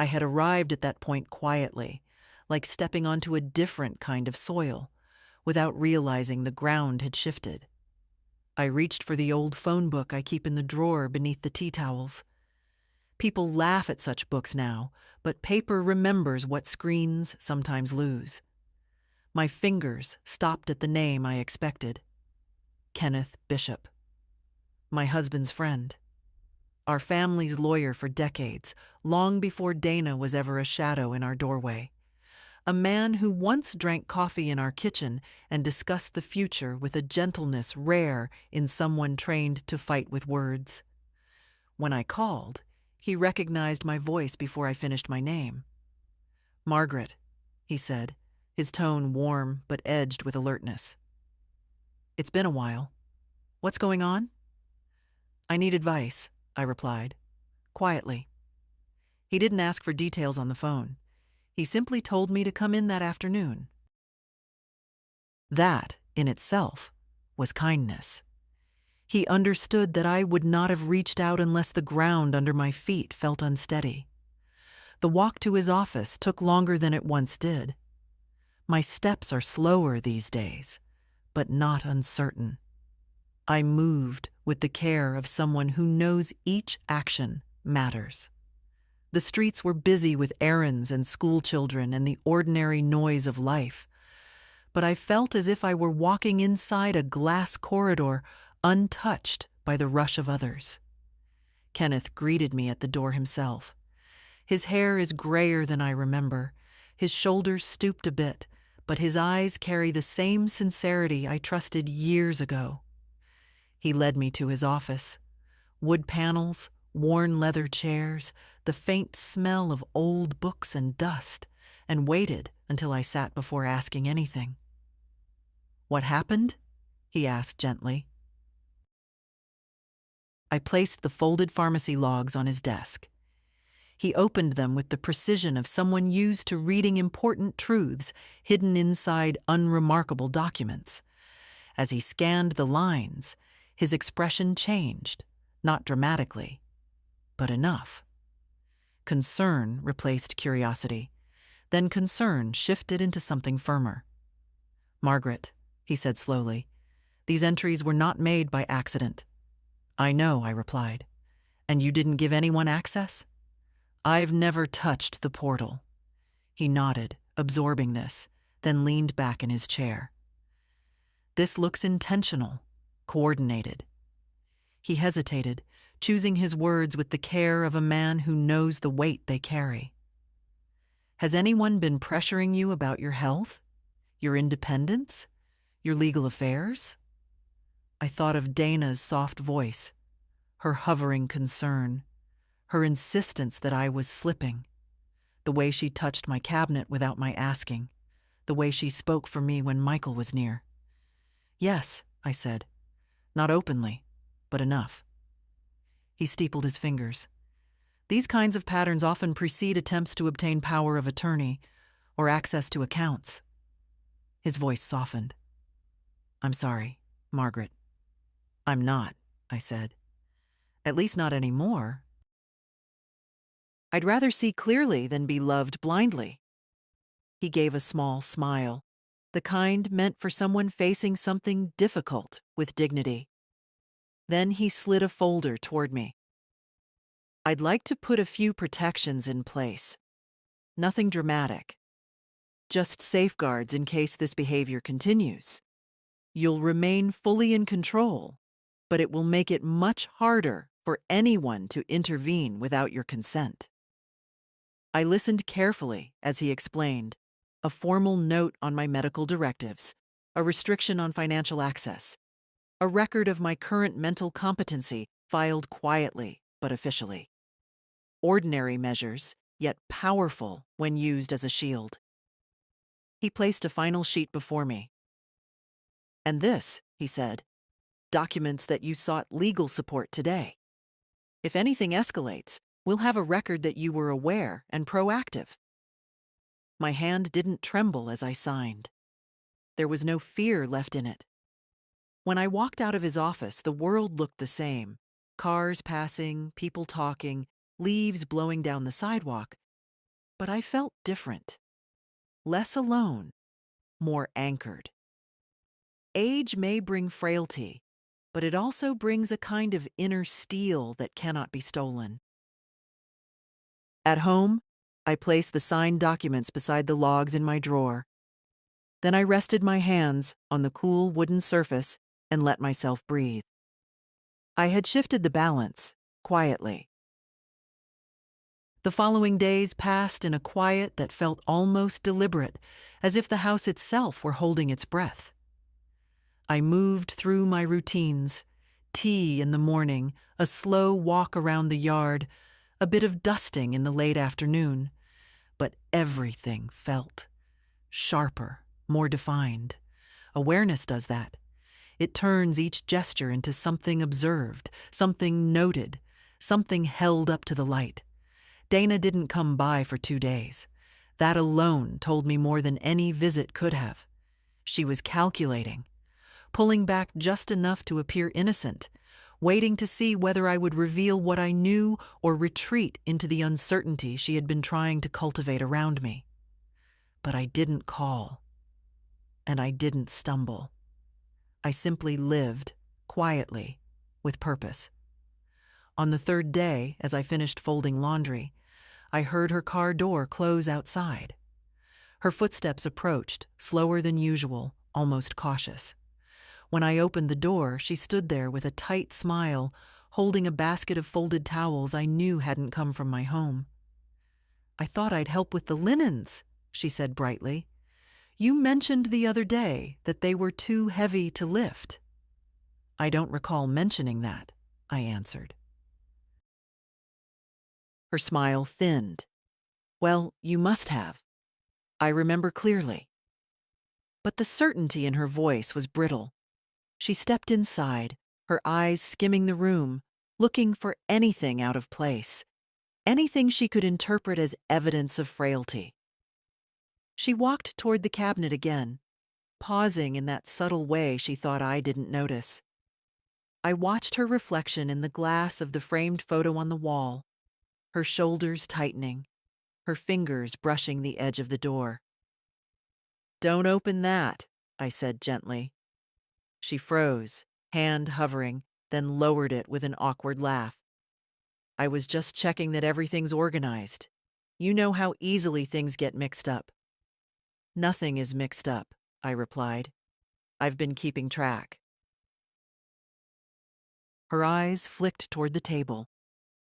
I had arrived at that point quietly, like stepping onto a different kind of soil, without realizing the ground had shifted. I reached for the old phone book I keep in the drawer beneath the tea towels. People laugh at such books now, but paper remembers what screens sometimes lose. My fingers stopped at the name I expected. Kenneth Bishop. My husband's friend. Our family's lawyer for decades, long before Dana was ever a shadow in our doorway. A man who once drank coffee in our kitchen and discussed the future with a gentleness rare in someone trained to fight with words. When I called, he recognized my voice before I finished my name. "Margaret," he said, his tone warm but edged with alertness. "It's been a while. What's going on?" "I need advice," I replied, quietly. He didn't ask for details on the phone. He simply told me to come in that afternoon. That, in itself, was kindness. He understood that I would not have reached out unless the ground under my feet felt unsteady. The walk to his office took longer than it once did. My steps are slower these days, but not uncertain. I moved with the care of someone who knows each action matters. The streets were busy with errands and school children and the ordinary noise of life, but I felt as if I were walking inside a glass corridor untouched by the rush of others. Kenneth greeted me at the door himself. His hair is grayer than I remember, his shoulders stooped a bit, but his eyes carry the same sincerity I trusted years ago. He led me to his office. Wood panels, worn leather chairs, the faint smell of old books and dust, and waited until I sat before asking anything. "What happened?" he asked gently. I placed the folded pharmacy logs on his desk. He opened them with the precision of someone used to reading important truths hidden inside unremarkable documents. As he scanned the lines, his expression changed, not dramatically, but enough. Concern replaced curiosity. Then concern shifted into something firmer. "Margaret," he said slowly, "these entries were not made by accident." "I know," I replied. "And you didn't give anyone access?" "I've never touched the portal." He nodded, absorbing this, then leaned back in his chair. "This looks intentional, coordinated." He hesitated, choosing his words with the care of a man who knows the weight they carry. "Has anyone been pressuring you about your health, your independence, your legal affairs?" I thought of Dana's soft voice, her hovering concern, her insistence that I was slipping, the way she touched my cabinet without my asking, the way she spoke for me when Michael was near. "Yes," I said, "not openly, but enough." He steepled his fingers. "These kinds of patterns often precede attempts to obtain power of attorney or access to accounts." His voice softened. "I'm sorry, Margaret." "I'm not," I said. "At least not anymore. I'd rather see clearly than be loved blindly." He gave a small smile, the kind meant for someone facing something difficult with dignity. Then he slid a folder toward me. "I'd like to put a few protections in place. Nothing dramatic. Just safeguards in case this behavior continues. You'll remain fully in control, but it will make it much harder for anyone to intervene without your consent." I listened carefully as he explained, a formal note on my medical directives, a restriction on financial access, a record of my current mental competency filed quietly but officially. Ordinary measures, yet powerful when used as a shield. He placed a final sheet before me. "And this," he said, "documents that you sought legal support today. If anything escalates, we'll have a record that you were aware and proactive." My hand didn't tremble as I signed. There was no fear left in it. When I walked out of his office, the world looked the same. Cars passing, people talking, leaves blowing down the sidewalk. But I felt different. Less alone, more anchored. Age may bring frailty, but it also brings a kind of inner steel that cannot be stolen. At home, I placed the signed documents beside the logs in my drawer. Then I rested my hands on the cool wooden surface and let myself breathe. I had shifted the balance, quietly. The following days passed in a quiet that felt almost deliberate, as if the house itself were holding its breath. I moved through my routines: tea in the morning, a slow walk around the yard, a bit of dusting in the late afternoon. But everything felt sharper, more defined. Awareness does that. It turns each gesture into something observed, something noted, something held up to the light. Dana didn't come by for 2 days. That alone told me more than any visit could have. She was calculating, pulling back just enough to appear innocent, waiting to see whether I would reveal what I knew or retreat into the uncertainty she had been trying to cultivate around me. But I didn't call, and I didn't stumble. I simply lived, quietly, with purpose. On the 3rd day, as I finished folding laundry, I heard her car door close outside. Her footsteps approached, slower than usual, almost cautious. When I opened the door, she stood there with a tight smile, holding a basket of folded towels I knew hadn't come from my home. "I thought I'd help with the linens," she said brightly. "You mentioned the other day that they were too heavy to lift." "I don't recall mentioning that," I answered. Her smile thinned. "Well, you must have. I remember clearly." But the certainty in her voice was brittle. She stepped inside, her eyes skimming the room, looking for anything out of place, anything she could interpret as evidence of frailty. She walked toward the cabinet again, pausing in that subtle way she thought I didn't notice. I watched her reflection in the glass of the framed photo on the wall, her shoulders tightening, her fingers brushing the edge of the door. "Don't open that," I said gently. She froze, hand hovering, then lowered it with an awkward laugh. "I was just checking that everything's organized. You know how easily things get mixed up." "Nothing is mixed up," I replied. "I've been keeping track." Her eyes flicked toward the table,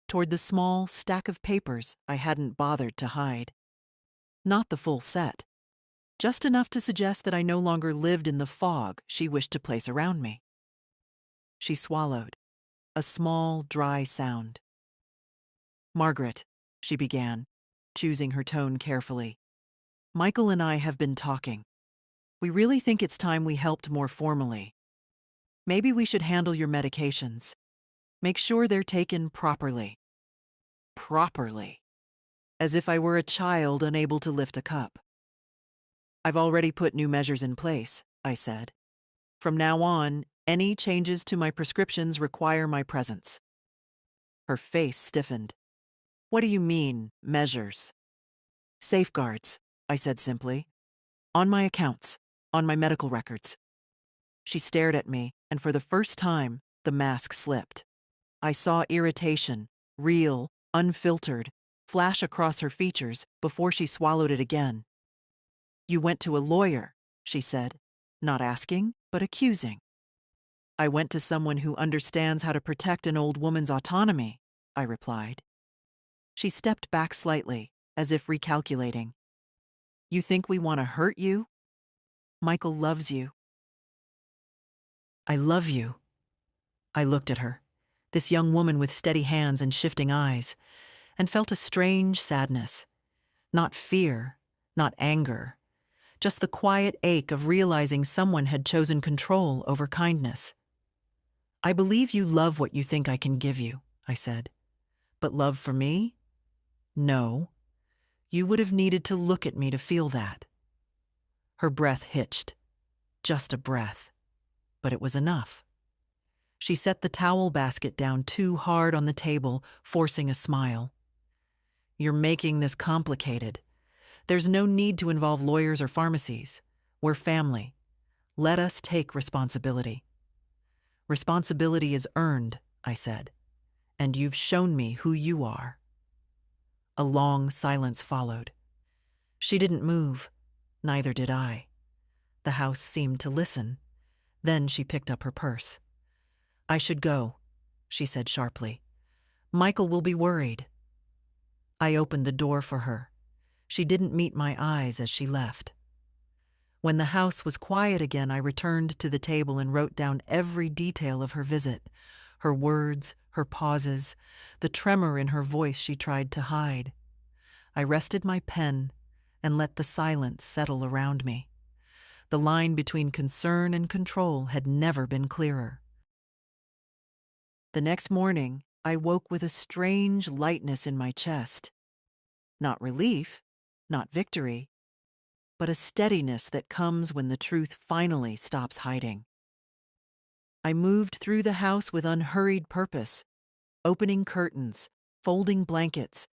toward the small stack of papers I hadn't bothered to hide. Not the full set, just enough to suggest that I no longer lived in the fog she wished to place around me. She swallowed, a small, dry sound. "Margaret," she began, choosing her tone carefully, "Michael and I have been talking. We really think it's time we helped more formally. Maybe we should handle your medications. Make sure they're taken properly." Properly. As if I were a child unable to lift a cup. "I've already put new measures in place," I said. "From now on, any changes to my prescriptions require my presence." Her face stiffened. "What do you mean, measures?" "Safeguards," I said simply. "On my accounts, on my medical records." She stared at me, and for the first time, the mask slipped. I saw irritation, real, unfiltered, flash across her features before she swallowed it again. "You went to a lawyer," she said, not asking, but accusing. "I went to someone who understands how to protect an old woman's autonomy," I replied. She stepped back slightly, as if recalculating. "You think we want to hurt you? Michael loves you." "I love you." I looked at her, this young woman with steady hands and shifting eyes, and felt a strange sadness. Not fear, not anger, just the quiet ache of realizing someone had chosen control over kindness. "I believe you love what you think I can give you," I said. "But love for me? No. You would have needed to look at me to feel that." Her breath hitched. Just a breath. But it was enough. She set the towel basket down too hard on the table, forcing a smile. "You're making this complicated. There's no need to involve lawyers or pharmacies. We're family. Let us take responsibility." "Responsibility is earned," I said, "and you've shown me who you are." A long silence followed. She didn't move. Neither did I. The house seemed to listen. Then she picked up her purse. "I should go," she said sharply. "Michael will be worried." I opened the door for her. She didn't meet my eyes as she left. When the house was quiet again, I returned to the table and wrote down every detail of her visit, her words, her pauses, the tremor in her voice she tried to hide. I rested my pen and let the silence settle around me. The line between concern and control had never been clearer. The next morning, I woke with a strange lightness in my chest. Not relief, not victory, but a steadiness that comes when the truth finally stops hiding. I moved through the house with unhurried purpose, opening curtains, folding blankets,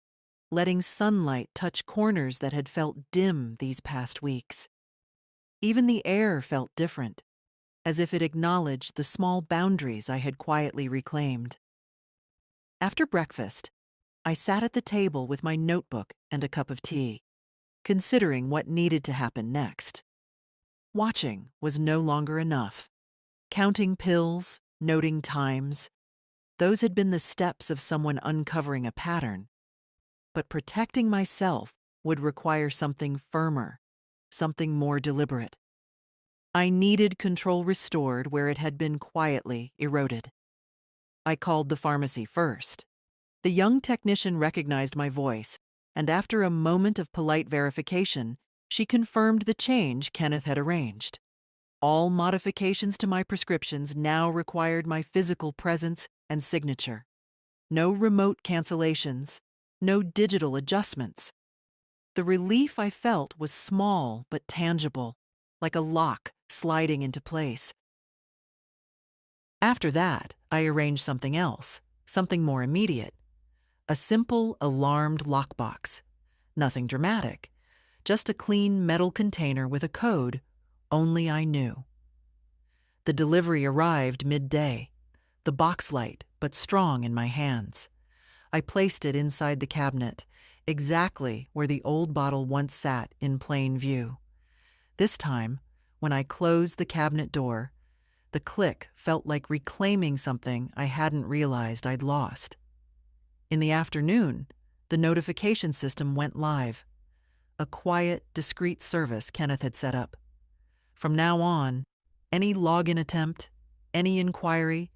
letting sunlight touch corners that had felt dim these past weeks. Even the air felt different, as if it acknowledged the small boundaries I had quietly reclaimed. After breakfast, I sat at the table with my notebook and a cup of tea, considering what needed to happen next. Watching was no longer enough. Counting pills, noting times, those had been the steps of someone uncovering a pattern. But protecting myself would require something firmer, something more deliberate. I needed control restored where it had been quietly eroded. I called the pharmacy first. The young technician recognized my voice, and after a moment of polite verification, she confirmed the change Kenneth had arranged. All modifications to my prescriptions now required my physical presence and signature. No remote cancellations, no digital adjustments. The relief I felt was small but tangible, like a lock sliding into place. After that, I arranged something else, something more immediate. A simple, alarmed lockbox. Nothing dramatic, just a clean metal container with a code only I knew. The delivery arrived midday, the box light but strong in my hands. I placed it inside the cabinet, exactly where the old bottle once sat in plain view. This time, when I closed the cabinet door, the click felt like reclaiming something I hadn't realized I'd lost. In the afternoon, the notification system went live. A quiet, discreet service Kenneth had set up. From now on, any login attempt, any inquiry,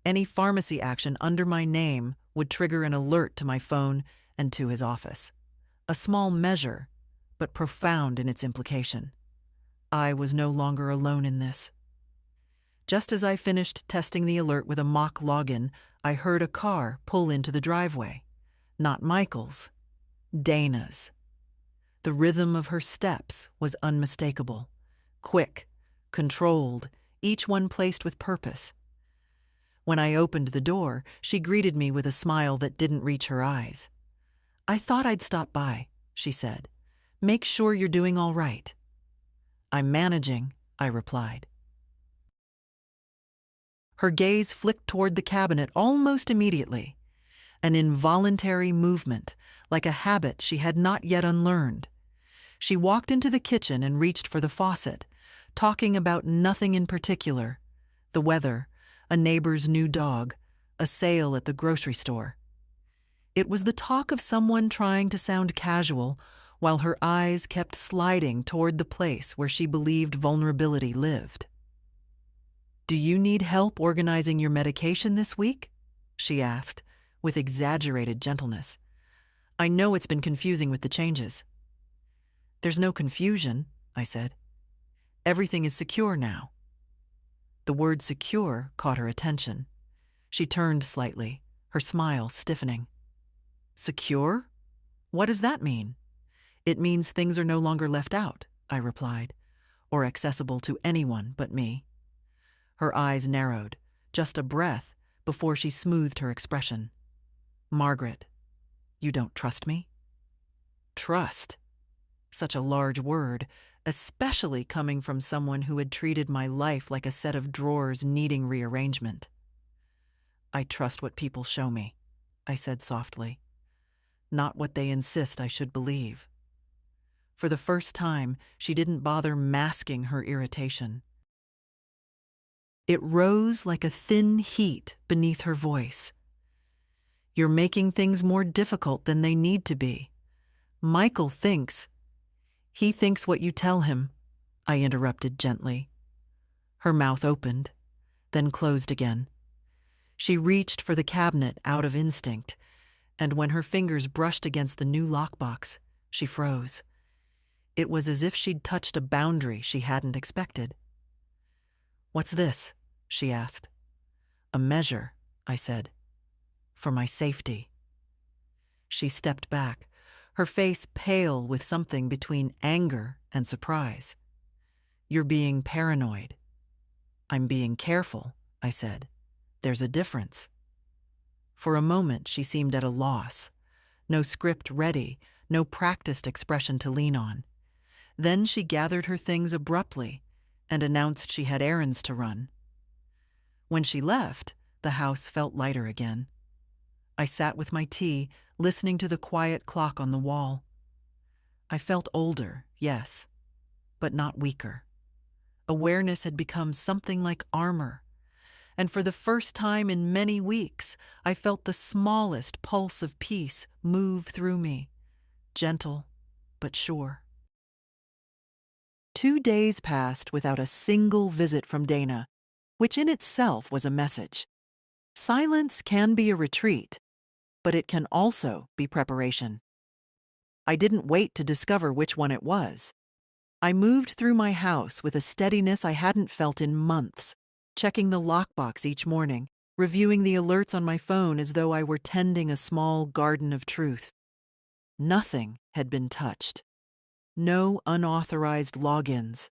any pharmacy action under my name would trigger an alert to my phone and to his office. A small measure, but profound in its implication. I was no longer alone in this. Just as I finished testing the alert with a mock login, I heard a car pull into the driveway. Not Michael's, Dana's. The rhythm of her steps was unmistakable. Quick, controlled, each one placed with purpose. When I opened the door, she greeted me with a smile that didn't reach her eyes. "I thought I'd stop by," she said. "Make sure you're doing all right." "I'm managing," I replied. Her gaze flicked toward the cabinet almost immediately. An involuntary movement, like a habit she had not yet unlearned. She walked into the kitchen and reached for the faucet, talking about nothing in particular: the weather, a neighbor's new dog, a sale at the grocery store. It was the talk of someone trying to sound casual, while her eyes kept sliding toward the place where she believed vulnerability lived. "Do you need help organizing your medication this week?" she asked, with exaggerated gentleness. I know it's been confusing with the changes. There's no confusion, I said. Everything is secure now. The word secure caught her attention. She turned slightly, her smile stiffening. Secure? What does that mean? It means things are no longer left out, I replied, or accessible to anyone but me. Her eyes narrowed, just a breath, before she smoothed her expression. Margaret, you don't trust me? Trust? Such a large word, especially coming from someone who had treated my life like a set of drawers needing rearrangement. I trust what people show me, I said softly, not what they insist I should believe. For the first time, she didn't bother masking her irritation. It rose like a thin heat beneath her voice. You're making things more difficult than they need to be. Michael thinks. He thinks what you tell him, I interrupted gently. Her mouth opened, then closed again. She reached for the cabinet out of instinct, and when her fingers brushed against the new lockbox, she froze. It was as if she'd touched a boundary she hadn't expected. What's this? She asked. A measure, I said. For my safety. She stepped back, her face pale with something between anger and surprise. You're being paranoid. I'm being careful, I said. There's a difference. For a moment, she seemed at a loss. No script ready, no practiced expression to lean on. Then she gathered her things abruptly and announced she had errands to run. When she left, the house felt lighter again. I sat with my tea, listening to the quiet clock on the wall. I felt older, yes, but not weaker. Awareness had become something like armor, and for the first time in many weeks, I felt the smallest pulse of peace move through me, gentle but sure. 2 days passed without a single visit from Dana, which in itself was a message. Silence can be a retreat, but it can also be preparation. I didn't wait to discover which one it was. I moved through my house with a steadiness I hadn't felt in months, checking the lockbox each morning, reviewing the alerts on my phone as though I were tending a small garden of truth. Nothing had been touched. No unauthorized logins.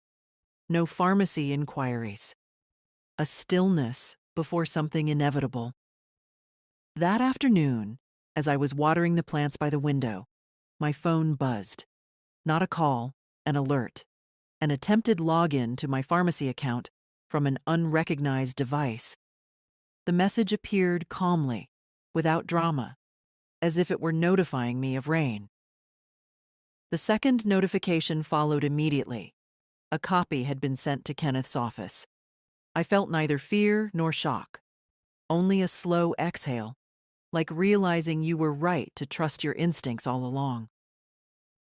No pharmacy inquiries. A stillness before something inevitable. That afternoon, as I was watering the plants by the window, my phone buzzed. Not a call, an alert. An attempted login to my pharmacy account from an unrecognized device. The message appeared calmly, without drama, as if it were notifying me of rain. The second notification followed immediately. A copy had been sent to Kenneth's office. I felt neither fear nor shock, only a slow exhale, like realizing you were right to trust your instincts all along.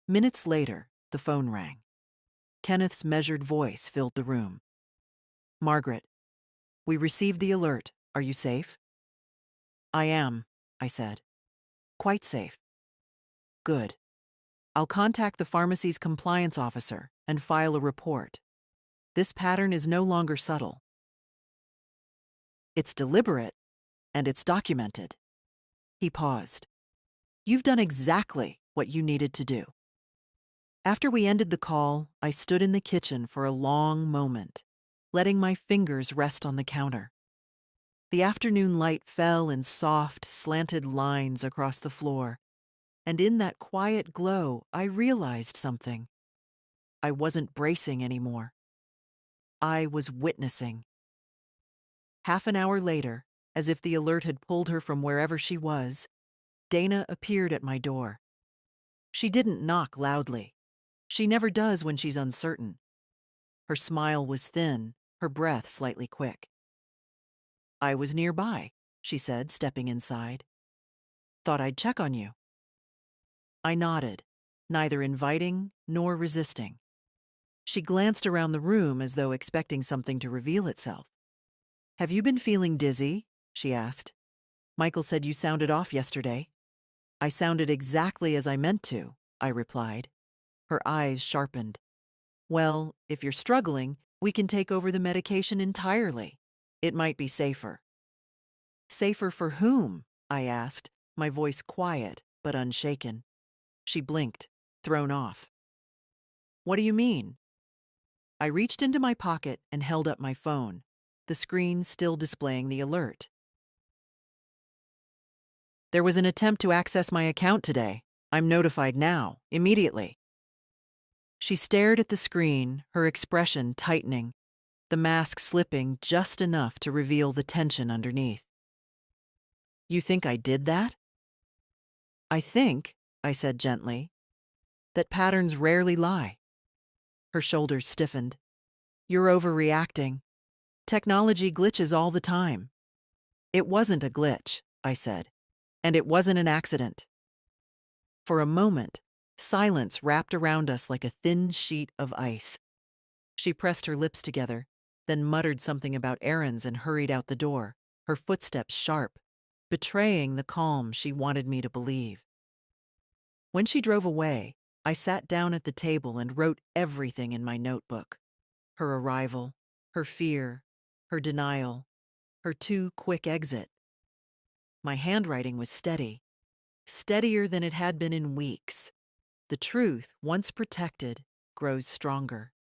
Minutes later, the phone rang. Kenneth's measured voice filled the room. Margaret, we received the alert. Are you safe? I am, I said. Quite safe. Good. I'll contact the pharmacy's compliance officer and file a report. This pattern is no longer subtle. It's deliberate, and it's documented. He paused. You've done exactly what you needed to do. After we ended the call, I stood in the kitchen for a long moment, letting my fingers rest on the counter. The afternoon light fell in soft, slanted lines across the floor, and in that quiet glow, I realized something. I wasn't bracing anymore. I was witnessing. Half an hour later, as if the alert had pulled her from wherever she was, Dana appeared at my door. She didn't knock loudly. She never does when she's uncertain. Her smile was thin, her breath slightly quick. I was nearby, she said, stepping inside. Thought I'd check on you. I nodded, neither inviting nor resisting. She glanced around the room as though expecting something to reveal itself. Have you been feeling dizzy? She asked. Michael said you sounded off yesterday. I sounded exactly as I meant to, I replied. Her eyes sharpened. Well, if you're struggling, we can take over the medication entirely. It might be safer. Safer for whom? I asked, my voice quiet but unshaken. She blinked, thrown off. What do you mean? I reached into my pocket and held up my phone, the screen still displaying the alert. There was an attempt to access my account today. I'm notified now, immediately. She stared at the screen, her expression tightening, the mask slipping just enough to reveal the tension underneath. You think I did that? I think, I said gently, that patterns rarely lie. Her shoulders stiffened. You're overreacting. Technology glitches all the time. It wasn't a glitch, I said, and it wasn't an accident. For a moment, silence wrapped around us like a thin sheet of ice. She pressed her lips together, then muttered something about errands and hurried out the door, her footsteps sharp, betraying the calm she wanted me to believe. When she drove away, I sat down at the table and wrote everything in my notebook. Her arrival, her fear, her denial, her too quick exit. My handwriting was steady, steadier than it had been in weeks. The truth, once protected, grows stronger.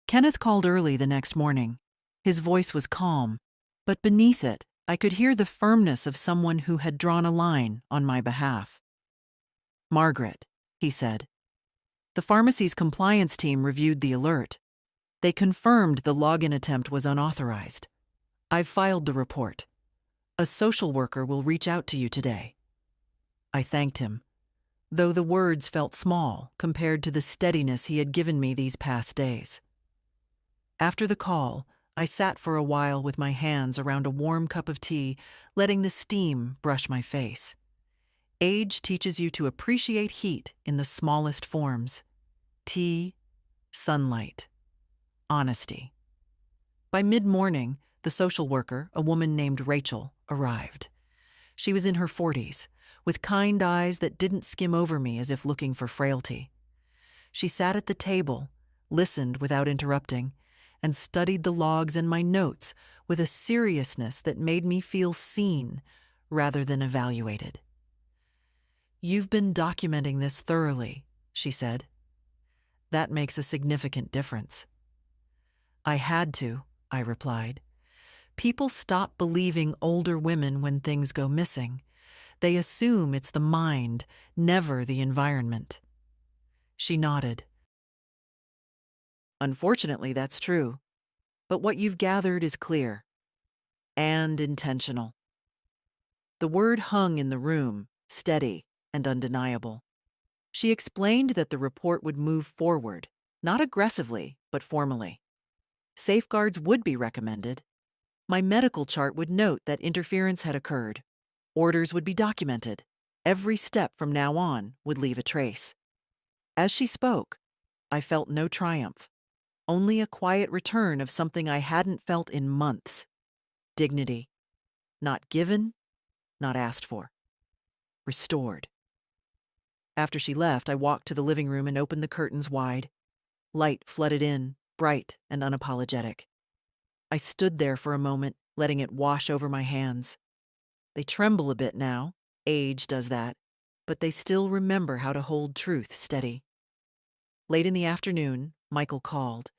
Kenneth called early the next morning. His voice was calm, but beneath it, I could hear the firmness of someone who had drawn a line on my behalf. Margaret, he said. The pharmacy's compliance team reviewed the alert. They confirmed the login attempt was unauthorized. I've filed the report. A social worker will reach out to you today. I thanked him, though the words felt small compared to the steadiness he had given me these past days. After the call, I sat for a while with my hands around a warm cup of tea, letting the steam brush my face. Age teaches you to appreciate heat in the smallest forms. Tea, sunlight, honesty. By mid-morning, the social worker, a woman named Rachel, arrived. She was in her 40s, with kind eyes that didn't skim over me as if looking for frailty. She sat at the table, listened without interrupting, and studied the logs and my notes with a seriousness that made me feel seen rather than evaluated. You've been documenting this thoroughly, she said. That makes a significant difference. I had to, I replied. People stop believing older women when things go missing. They assume it's the mind, never the environment. She nodded. Unfortunately, that's true. But what you've gathered is clear and intentional. The word hung in the room, steady and undeniable. She explained that the report would move forward, not aggressively, but formally. Safeguards would be recommended. My medical chart would note that interference had occurred. Orders would be documented. Every step from now on would leave a trace. As she spoke, I felt no triumph, only a quiet return of something I hadn't felt in months. Dignity. Not given, not asked for. Restored. After she left, I walked to the living room and opened the curtains wide. Light flooded in, bright and unapologetic. I stood there for a moment, letting it wash over my hands. They tremble a bit now. Age does that. But they still remember how to hold truth steady. Late in the afternoon, Michael called.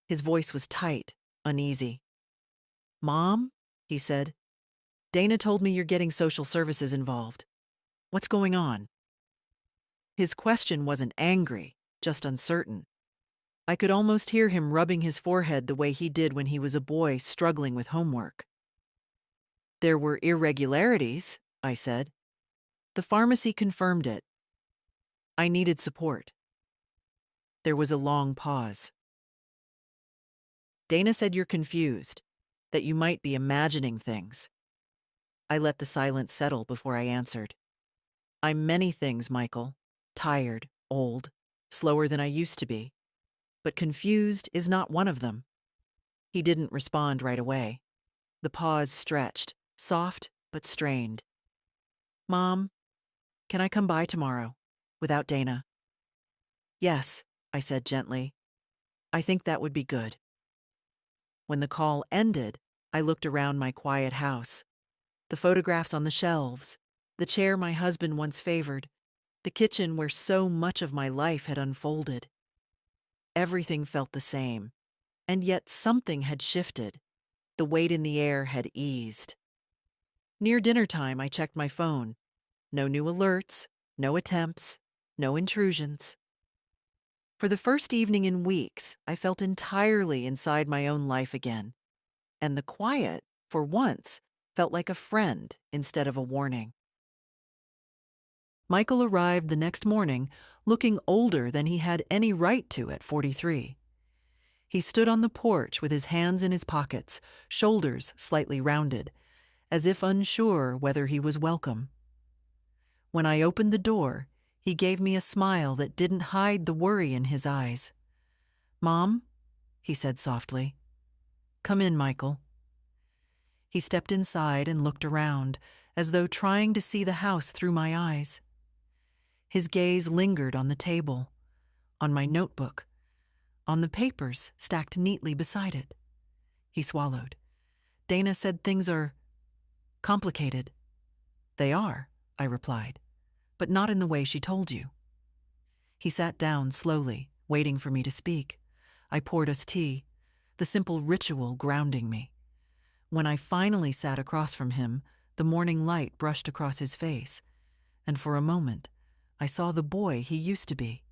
His voice was tight, uneasy. "Mom," he said, "Dana told me you're getting social services involved. What's going on?" His question wasn't angry, just uncertain. I could almost hear him rubbing his forehead the way he did when he was a boy struggling with homework. There were irregularities, I said. The pharmacy confirmed it. I needed support. There was a long pause. Dana said you're confused, that you might be imagining things. I let the silence settle before I answered. I'm many things, Michael. Tired, old, slower than I used to be. But confused is not one of them. He didn't respond right away. The pause stretched, soft but strained. Mom, Can I come by tomorrow? Without Dana? Yes, I said gently. I think that would be good. When the call ended, I looked around my quiet house. The photographs on the shelves, the chair my husband once favored, the kitchen where so much of my life had unfolded. Everything felt the same, and yet something had shifted. The weight in the air had eased. Near dinner time, I checked my phone. No new alerts, no attempts, no intrusions. For the first evening in weeks, I felt entirely inside my own life again. And the quiet, for once, felt like a friend instead of a warning. Michael arrived the next morning, looking older than he had any right to at 43. He stood on the porch with his hands in his pockets, shoulders slightly rounded, as if unsure whether he was welcome. When I opened the door, he gave me a smile that didn't hide the worry in his eyes. "Mom," he said softly. "Come in, Michael." He stepped inside and looked around, as though trying to see the house through my eyes. His gaze lingered on the table, on my notebook, on the papers stacked neatly beside it. He swallowed. "Dana said things are complicated." "They are," I replied, "but not in the way she told you." He sat down slowly, waiting for me to speak. I poured us tea, the simple ritual grounding me. When I finally sat across from him, the morning light brushed across his face, and for a moment, I saw the boy he used to be,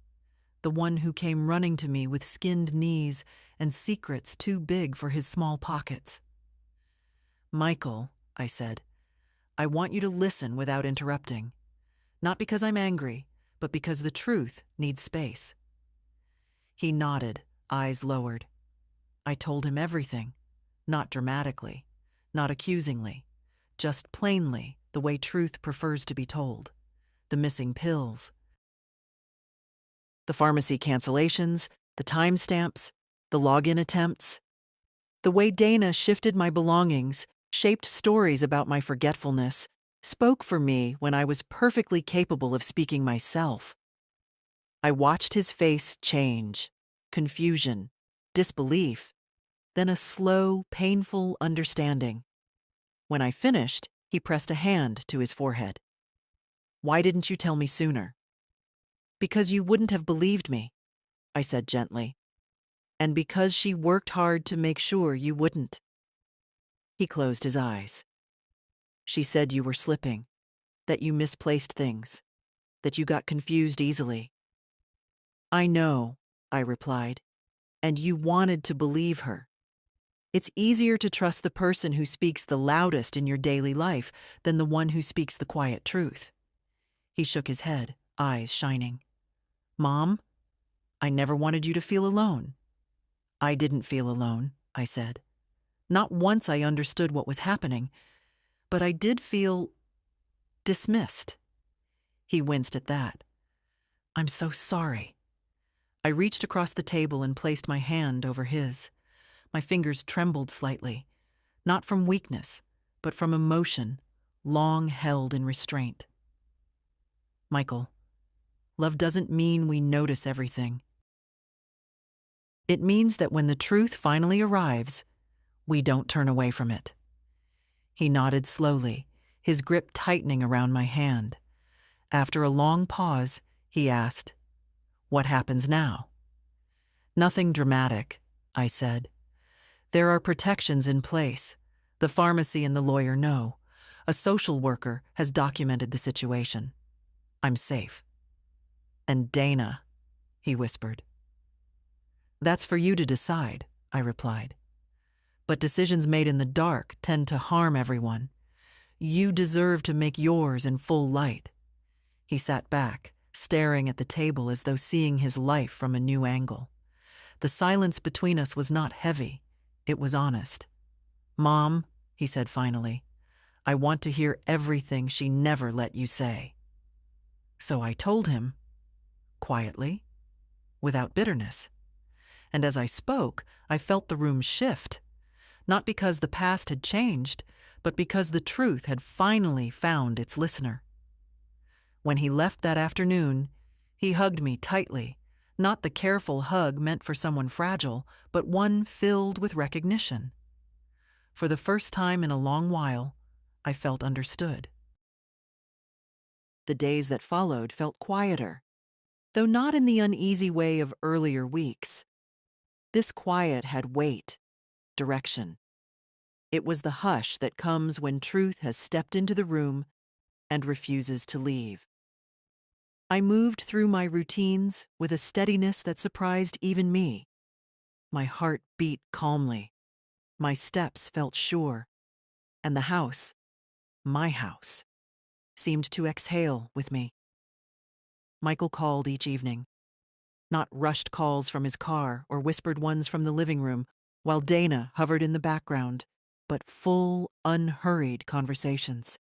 the one who came running to me with skinned knees and secrets too big for his small pockets. "Michael," I said, "I want you to listen without interrupting. Not because I'm angry, but because the truth needs space." He nodded, eyes lowered. I told him everything, not dramatically, not accusingly, just plainly, the way truth prefers to be told. The missing pills, the pharmacy cancellations, the timestamps, the login attempts. The way Dana shifted my belongings, shaped stories about my forgetfulness, spoke for me when I was perfectly capable of speaking myself. I watched his face change, confusion, disbelief, then a slow, painful understanding. When I finished, he pressed a hand to his forehead. "Why didn't you tell me sooner?" "Because you wouldn't have believed me," I said gently. "And because she worked hard to make sure you wouldn't." He closed his eyes. "She said you were slipping, that you misplaced things, that you got confused easily." "I know," I replied, "and you wanted to believe her. It's easier to trust the person who speaks the loudest in your daily life than the one who speaks the quiet truth." He shook his head, eyes shining. "Mom, I never wanted you to feel alone." "I didn't feel alone," I said. "Not once I understood what was happening, but I did feel dismissed." He winced at that. "I'm so sorry." I reached across the table and placed my hand over his. My fingers trembled slightly, not from weakness, but from emotion, long held in restraint. "Michael, love doesn't mean we notice everything. It means that when the truth finally arrives, we don't turn away from it." He nodded slowly, his grip tightening around my hand. After a long pause, he asked, "What happens now?" "Nothing dramatic," I said. "There are protections in place. The pharmacy and the lawyer know. A social worker has documented the situation. I'm safe." "And Dana," he whispered. "That's for you to decide," I replied. "But decisions made in the dark tend to harm everyone. You deserve to make yours in full light." He sat back, staring at the table as though seeing his life from a new angle. The silence between us was not heavy. It was honest. "Mom," he said finally, "I want to hear everything she never let you say." So I told him, quietly, without bitterness. And as I spoke, I felt the room shift, not because the past had changed, but because the truth had finally found its listener. When he left that afternoon, he hugged me tightly, not the careful hug meant for someone fragile, but one filled with recognition. For the first time in a long while, I felt understood. The days that followed felt quieter, though not in the uneasy way of earlier weeks. This quiet had weight, direction. It was the hush that comes when truth has stepped into the room and refuses to leave. I moved through my routines with a steadiness that surprised even me. My heart beat calmly. My steps felt sure. And the house, my house, seemed to exhale with me. Michael called each evening. Not rushed calls from his car or whispered ones from the living room, while Dana hovered in the background, but full, unhurried conversations.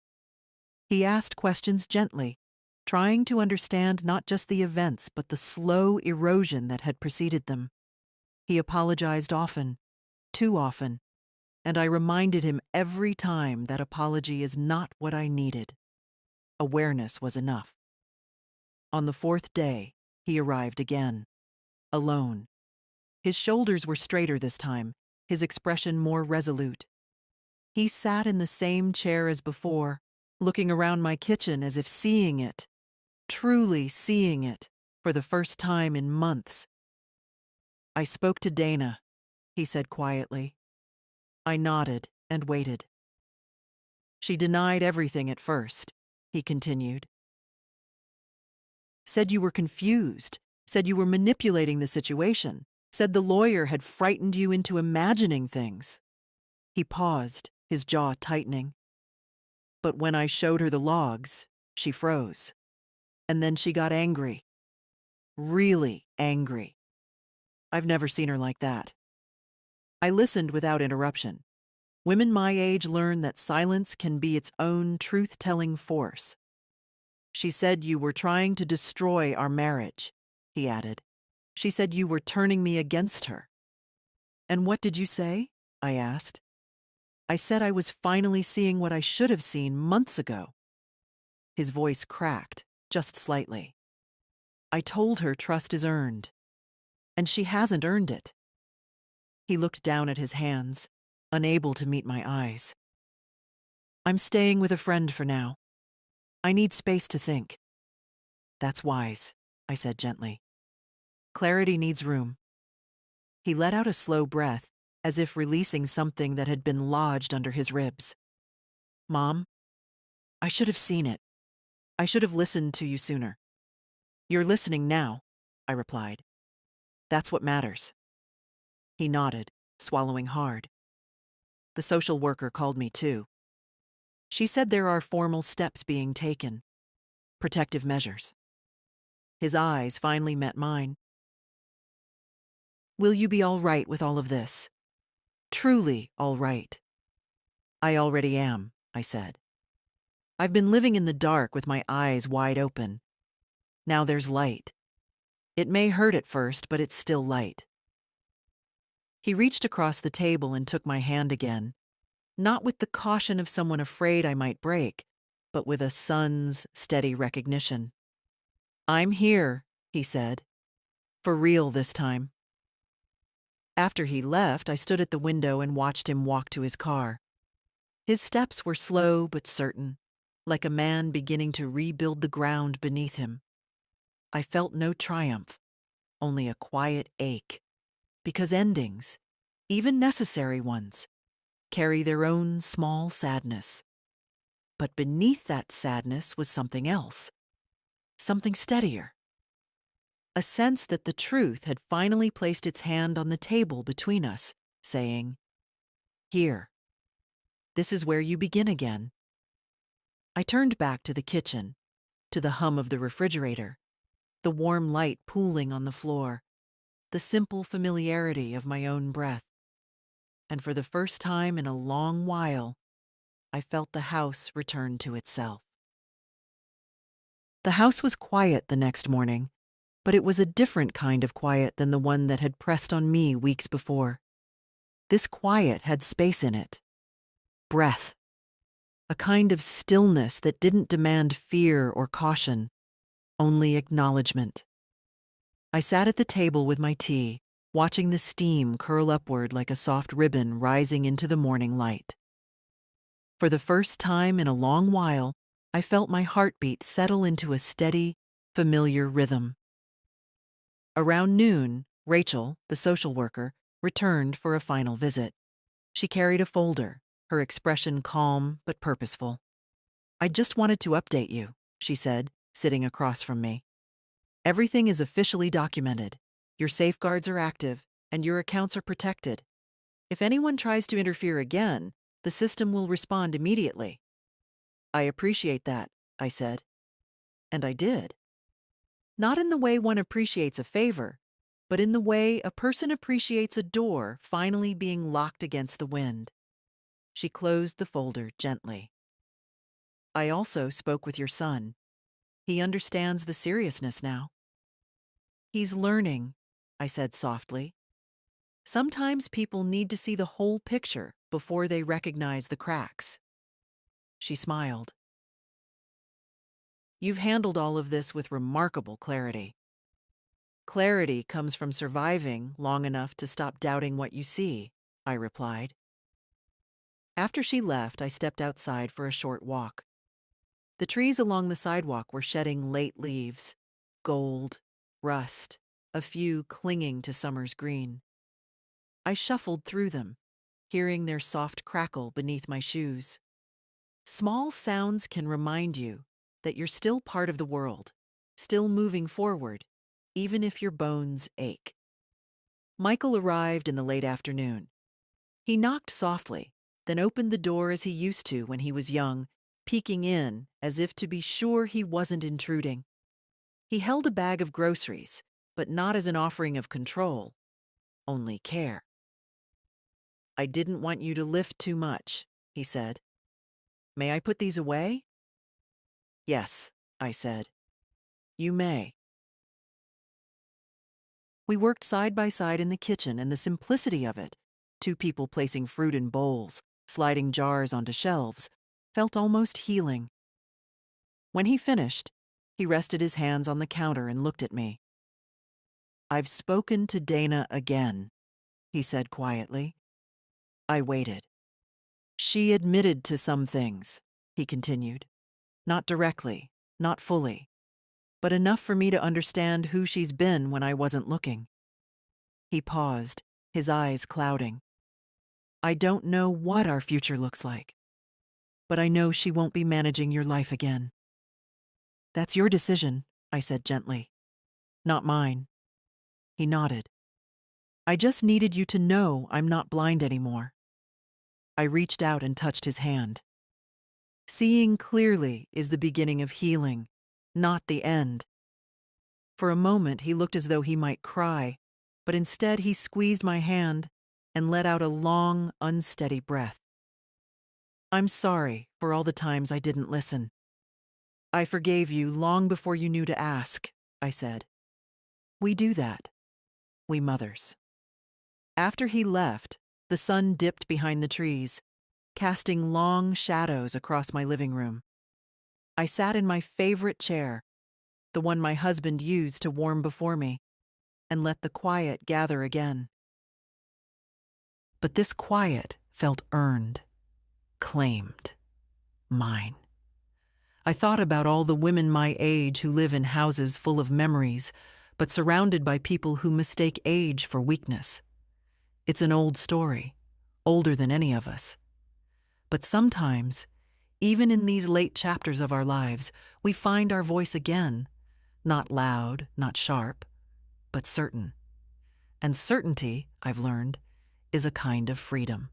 He asked questions gently, trying to understand not just the events but the slow erosion that had preceded them. He apologized often, too often, and I reminded him every time that apology is not what I needed. Awareness was enough. On the fourth day, he arrived again, alone. His shoulders were straighter this time, his expression more resolute. He sat in the same chair as before, looking around my kitchen as if seeing it, truly seeing it, for the first time in months. "I spoke to Dana," he said quietly. I nodded and waited. "She denied everything at first," he continued. "Said you were confused, said you were manipulating the situation, said the lawyer had frightened you into imagining things." He paused, his jaw tightening. "But when I showed her the logs, she froze. And then she got angry. Really angry. I've never seen her like that." I listened without interruption. Women my age learn that silence can be its own truth-telling force. "She said you were trying to destroy our marriage," he added. "She said you were turning me against her." "And what did you say?" I asked. "I said I was finally seeing what I should have seen months ago." His voice cracked, just slightly. "I told her trust is earned, and she hasn't earned it." He looked down at his hands, unable to meet my eyes. "I'm staying with a friend for now. I need space to think." "That's wise," I said gently. "Clarity needs room." He let out a slow breath, as if releasing something that had been lodged under his ribs. "Mom, I should have seen it. I should have listened to you sooner." "You're listening now," I replied. "That's what matters." He nodded, swallowing hard. "The social worker called me too. She said there are formal steps being taken. Protective measures." His eyes finally met mine. "Will you be all right with all of this? Truly all right?" "I already am," I said. "I've been living in the dark with my eyes wide open. Now there's light. It may hurt at first, but it's still light." He reached across the table and took my hand again, not with the caution of someone afraid I might break, but with a son's steady recognition. "I'm here," he said. "For real this time." After he left, I stood at the window and watched him walk to his car. His steps were slow but certain, like a man beginning to rebuild the ground beneath him. I felt no triumph, only a quiet ache, because endings, even necessary ones, carry their own small sadness. But beneath that sadness was something else, something steadier. A sense that the truth had finally placed its hand on the table between us, saying, "Here, this is where you begin again." I turned back to the kitchen, to the hum of the refrigerator, the warm light pooling on the floor, the simple familiarity of my own breath. And for the first time in a long while, I felt the house return to itself. The house was quiet the next morning, but it was a different kind of quiet than the one that had pressed on me weeks before. This quiet had space in it. Breath. a kind of stillness that didn't demand fear or caution, only acknowledgement. I sat at the table with my tea, watching the steam curl upward like a soft ribbon rising into the morning light. For the first time in a long while, I felt my heartbeat settle into a steady, familiar rhythm. Around noon, Rachel, the social worker, returned for a final visit. She carried a folder, her expression calm but purposeful. "I just wanted to update you," she said, sitting across from me. "Everything is officially documented. Your safeguards are active, and your accounts are protected. If anyone tries to interfere again, the system will respond immediately." "I appreciate that," I said. And I did. Not in the way one appreciates a favor, but in the way a person appreciates a door finally being locked against the wind. She closed the folder gently. "I also spoke with your son. He understands the seriousness now." "He's learning," I said softly. "Sometimes people need to see the whole picture before they recognize the cracks." She smiled. "You've handled all of this with remarkable clarity." "Clarity comes from surviving long enough to stop doubting what you see," I replied. After she left, I stepped outside for a short walk. The trees along the sidewalk were shedding late leaves, gold, rust, a few clinging to summer's green. I shuffled through them, hearing their soft crackle beneath my shoes. Small sounds can remind you that you're still part of the world, still moving forward, even if your bones ache. Michael arrived in the late afternoon. He knocked softly, then opened the door as he used to when he was young, peeking in as if to be sure he wasn't intruding. He held a bag of groceries, but not as an offering of control, only care. "I didn't want you to lift too much," he said. "May I put these away?" "Yes," I said. "You may." We worked side by side in the kitchen, and the simplicity of it, two people placing fruit in bowls, sliding jars onto shelves, felt almost healing. When he finished, he rested his hands on the counter and looked at me. "I've spoken to Dana again," he said quietly. I waited. "She admitted to some things," he continued. "Not directly, not fully, but enough for me to understand who she's been when I wasn't looking." He paused, his eyes clouding. "I don't know what our future looks like, but I know she won't be managing your life again." "That's your decision," I said gently. "Not mine." He nodded. "I just needed you to know I'm not blind anymore." I reached out and touched his hand. Seeing clearly is the beginning of healing, not the end. For a moment he looked as though he might cry, but instead he squeezed my hand and let out a long, unsteady breath. "I'm sorry for all the times I didn't listen. I forgave you long before you knew to ask," I said. "We do that, we mothers." After he left, the sun dipped behind the trees, casting long shadows across my living room. I sat in my favorite chair, the one my husband used to warm before me, and let the quiet gather again. But this quiet felt earned, claimed, mine. I thought about all the women my age who live in houses full of memories, but surrounded by people who mistake age for weakness. It's an old story, older than any of us. But sometimes, even in these late chapters of our lives, we find our voice again, not loud, not sharp, but certain. And certainty, I've learned, is a kind of freedom.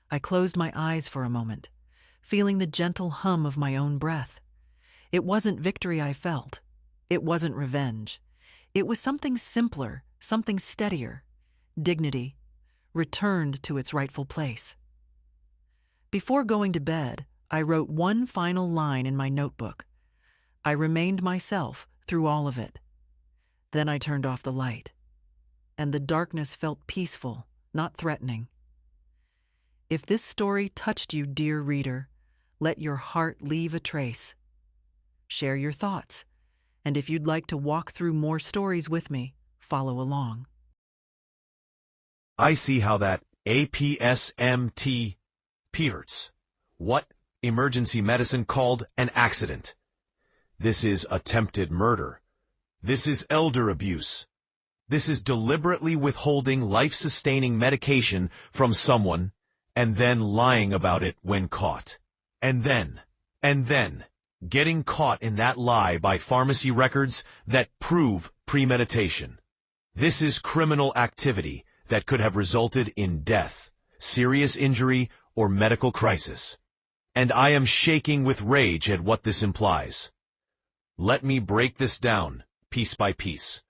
I closed my eyes for a moment, feeling the gentle hum of my own breath. It wasn't victory I felt. It wasn't revenge. It was something simpler, something steadier. Dignity, returned to its rightful place. Before going to bed, I wrote one final line in my notebook. I remained myself through all of it. Then I turned off the light, and the darkness felt peaceful, not threatening. If this story touched you, dear reader, Let your heart leave a trace. Share your thoughts, and if you'd like to walk through more stories with me, follow along. I see how that APSMT hurts. What? Emergency medicine called an accident. This is attempted murder. This is elder abuse. This is deliberately withholding life-sustaining medication from someone and then lying about it when caught. And then, getting caught in that lie by pharmacy records that prove premeditation. This is criminal activity that could have resulted in death, serious injury, or medical crisis. And I am shaking with rage at what this implies. Let me break this down, piece by piece,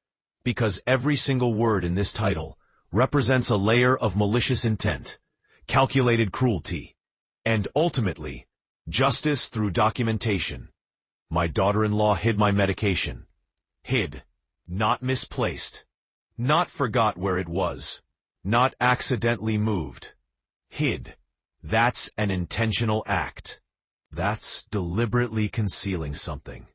because every single word in this title represents a layer of malicious intent, calculated cruelty, and ultimately, justice through documentation. My daughter-in-law hid my medication. Hid, not misplaced, not forgot where it was, not accidentally moved. Hid. That's an intentional act. That's deliberately concealing something.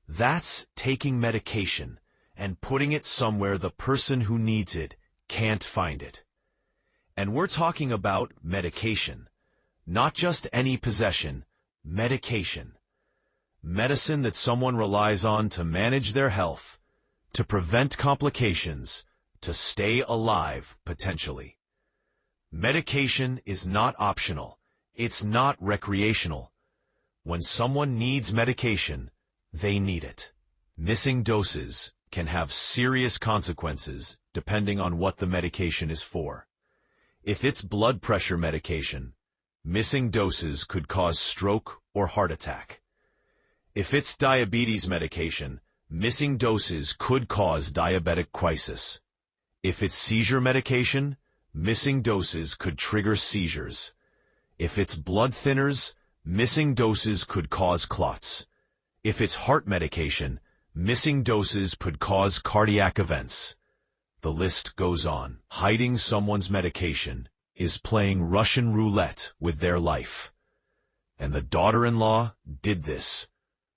That's taking medication and putting it somewhere the person who needs it can't find it. And we're talking about medication. Not just any possession, medication. Medicine that someone relies on to manage their health, to prevent complications, to stay alive, potentially. Medication is not optional. It's not recreational. When someone needs medication, they need it. Missing doses can have serious consequences depending on what the medication is for. If it's blood pressure medication, missing doses could cause stroke or heart attack. If it's diabetes medication, missing doses could cause diabetic crisis. If it's seizure medication, missing doses could trigger seizures. If it's blood thinners, missing doses could cause clots. If it's heart medication, missing doses could cause cardiac events. The list goes on. Hiding someone's medication is playing Russian roulette with their life. And the daughter-in-law did this.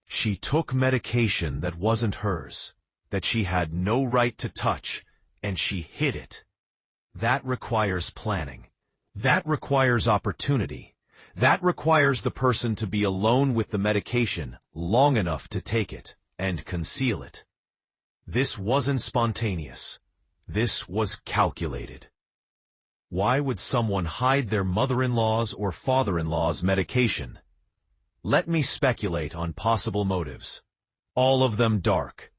She took medication that wasn't hers, that she had no right to touch, and she hid it. That requires planning. That requires opportunity. That requires the person to be alone with the medication long enough to take it and conceal it. This wasn't spontaneous. This was calculated. Why would someone hide their mother-in-law's or father-in-law's medication? Let me speculate on possible motives. All of them dark.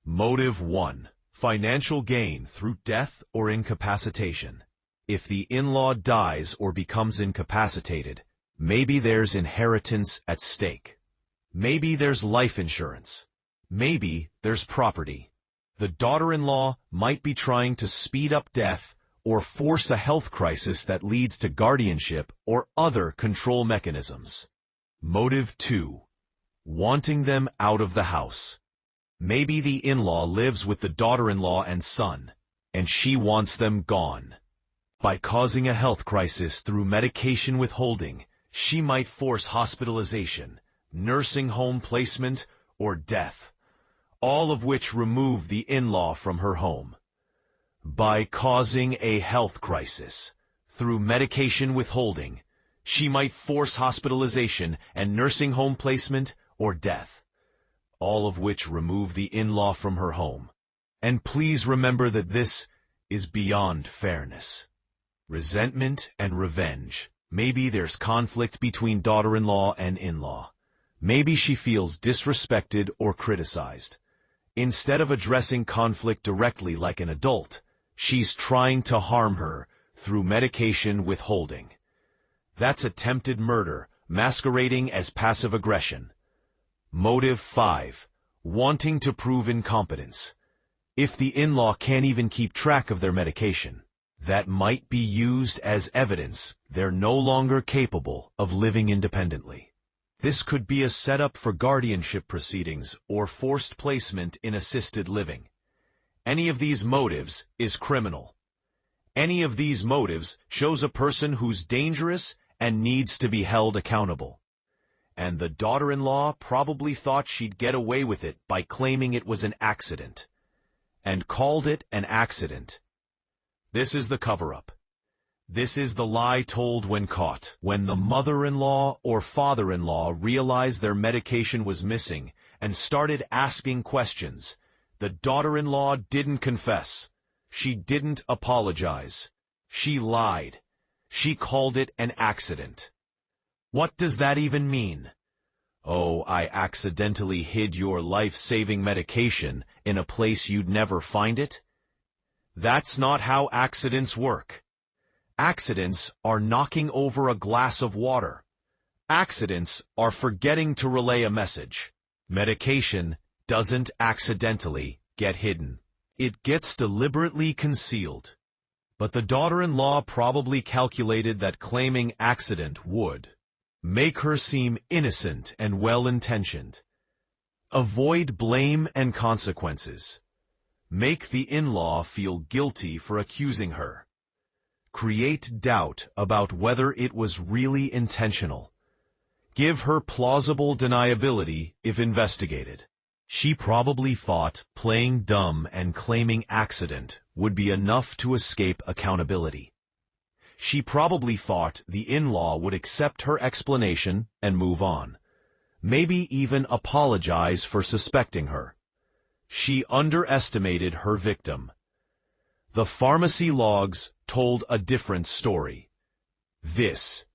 Motive 1. Financial gain through death or incapacitation. If the in-law dies or becomes incapacitated, maybe there's inheritance at stake. Maybe there's life insurance. Maybe there's property. The daughter-in-law might be trying to speed up death or force a health crisis that leads to guardianship or other control mechanisms. Motive 2. Wanting them out of the house. Maybe the in-law lives with the daughter-in-law and son, and she wants them gone. By causing a health crisis through medication withholding, she might force hospitalization, nursing home placement, or death, all of which remove the in-law from her home. By causing a health crisis through medication withholding, she might force hospitalization and nursing home placement or death, all of which remove the in-law from her home. And please remember that this is beyond fairness. Resentment and revenge. Maybe there's conflict between daughter-in-law and in-law. Maybe she feels disrespected or criticized. Instead of addressing conflict directly like an adult, she's trying to harm her through medication withholding. That's attempted murder, masquerading as passive aggression. Motive 5. Wanting to prove incompetence. If the in-law can't even keep track of their medication, that might be used as evidence they're no longer capable of living independently. This could be a setup for guardianship proceedings or forced placement in assisted living. Any of these motives is criminal. Any of these motives shows a person who's dangerous and needs to be held accountable. and the daughter-in-law probably thought she'd get away with it by claiming it was an accident, and called it an accident. This is the cover-up. This is the lie told when caught. When the mother-in-law or father-in-law realized their medication was missing and started asking questions, the daughter-in-law didn't confess. She didn't apologize. She lied. She called it an accident. What does that even mean? Oh, I accidentally hid your life-saving medication in a place you'd never find it? That's not how accidents work. Accidents are knocking over a glass of water. Accidents are forgetting to relay a message. Medication doesn't accidentally get hidden. It gets deliberately concealed. But the daughter-in-law probably calculated that claiming accident would make her seem innocent and well-intentioned. Avoid blame and consequences. Make the in-law feel guilty for accusing her. Create doubt about whether it was really intentional. Give her plausible deniability if investigated. She probably thought playing dumb and claiming accident would be enough to escape accountability. She probably thought the in-law would accept her explanation and move on. Maybe even apologize for suspecting her. She underestimated her victim. The pharmacy logs told a different story. This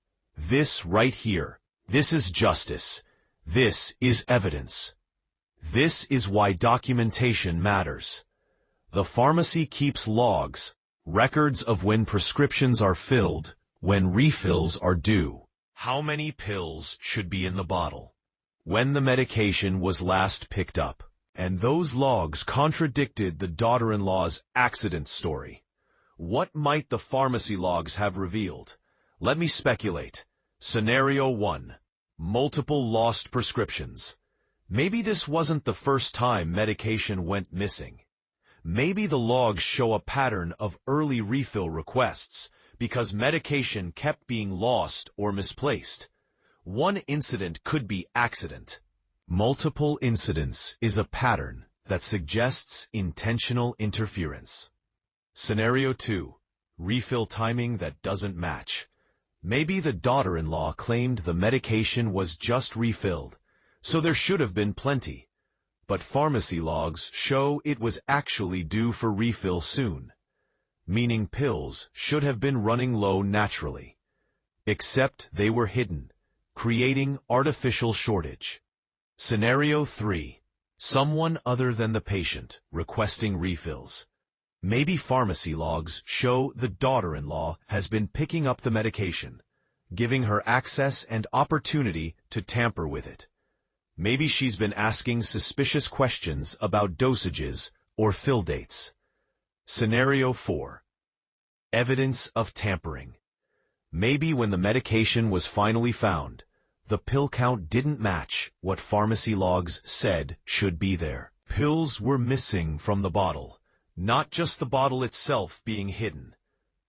right here, this is justice. This is evidence. This is why documentation matters. The pharmacy keeps logs, records of when prescriptions are filled, when refills are due, how many pills should be in the bottle, when the medication was last picked up. And those logs contradicted the daughter-in-law's accident story. What might the pharmacy logs have revealed? Let me speculate. Scenario 1. Multiple lost prescriptions. Maybe this wasn't the first time medication went missing. Maybe the logs show a pattern of early refill requests because medication kept being lost or misplaced. One incident could be accident. Multiple incidents is a pattern that suggests intentional interference. Scenario 2. Refill timing that doesn't match. Maybe the daughter-in-law claimed the medication was just refilled, so there should have been plenty. But pharmacy logs show it was actually due for refill soon, meaning pills should have been running low naturally. Except they were hidden, creating artificial shortage. Scenario 3. Someone other than the patient requesting refills. Maybe pharmacy logs show the daughter-in-law has been picking up the medication, giving her access and opportunity to tamper with it. Maybe she's been asking suspicious questions about dosages or fill dates. Scenario 4. Evidence of tampering. Maybe when the medication was finally found, the pill count didn't match what pharmacy logs said should be there. Pills were missing from the bottle, not just the bottle itself being hidden.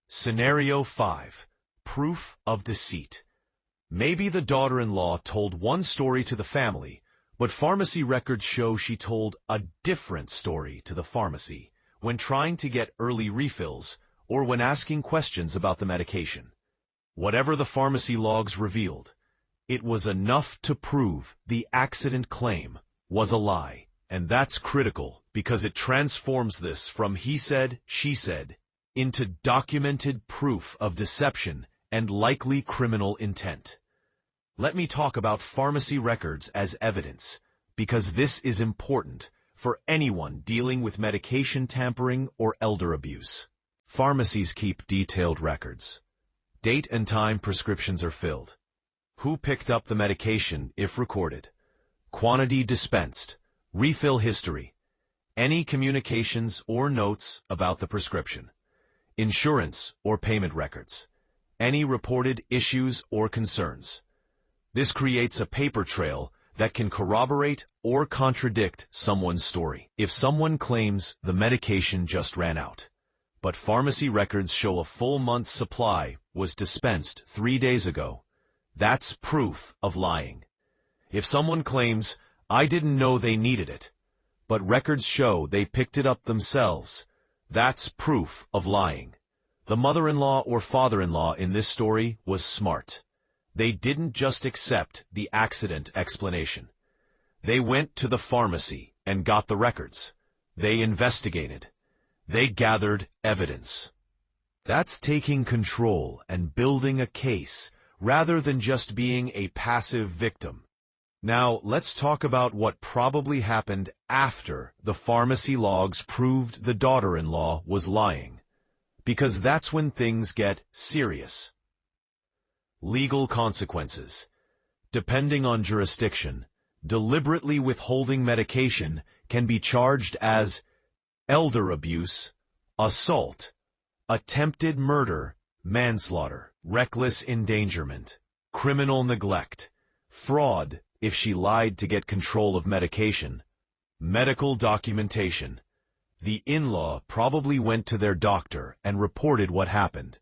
Scenario 5. Proof of deceit. Maybe the daughter-in-law told one story to the family, but pharmacy records show she told a different story to the pharmacy when trying to get early refills or when asking questions about the medication. Whatever the pharmacy logs revealed, it was enough to prove the accident claim was a lie. And that's critical because it transforms this from he said, she said, into documented proof of deception and likely criminal intent. Let me talk about pharmacy records as evidence, because this is important for anyone dealing with medication tampering or elder abuse. Pharmacies keep detailed records. Date and time prescriptions are filled. Who picked up the medication if recorded. Quantity dispensed. Refill history. Any communications or notes about the prescription. Insurance or payment records. Any reported issues or concerns. This creates a paper trail that can corroborate or contradict someone's story. If someone claims the medication just ran out, but pharmacy records show a full month's supply was dispensed 3 days ago, that's proof of lying. If someone claims, "I didn't know they needed it," but records show they picked it up themselves, that's proof of lying. The mother-in-law or father-in-law in this story was smart. They didn't just accept the accident explanation. They went to the pharmacy and got the records. They investigated. They gathered evidence. That's taking control and building a case, rather than just being a passive victim. Now, let's talk about what probably happened after the pharmacy logs proved the daughter-in-law was lying, because that's when things get serious. Legal consequences. Depending on jurisdiction, deliberately withholding medication can be charged as elder abuse, assault, attempted murder, manslaughter, reckless endangerment, criminal neglect, fraud if she lied to get control of medication, medical documentation. The in-law probably went to their doctor and reported what happened.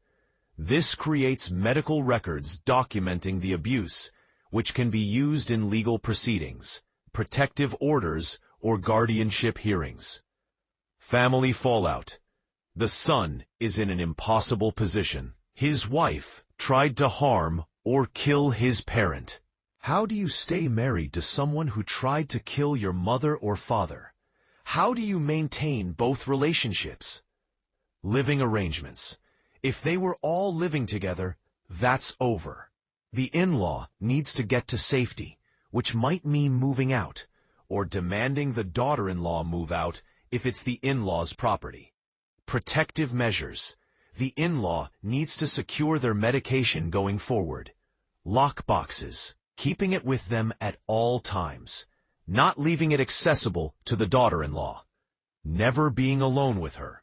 This creates medical records documenting the abuse, which can be used in legal proceedings, protective orders, or guardianship hearings. Family fallout. The son is in an impossible position. His wife tried to harm or kill his parent. How do you stay married to someone who tried to kill your mother or father? How do you maintain both relationships? Living arrangements. If they were all living together, that's over. The in-law needs to get to safety, which might mean moving out, or demanding the daughter-in-law move out if it's the in-law's property. Protective measures. The in-law needs to secure their medication going forward. Lock boxes. Keeping it with them at all times. Not leaving it accessible to the daughter-in-law. Never being alone with her.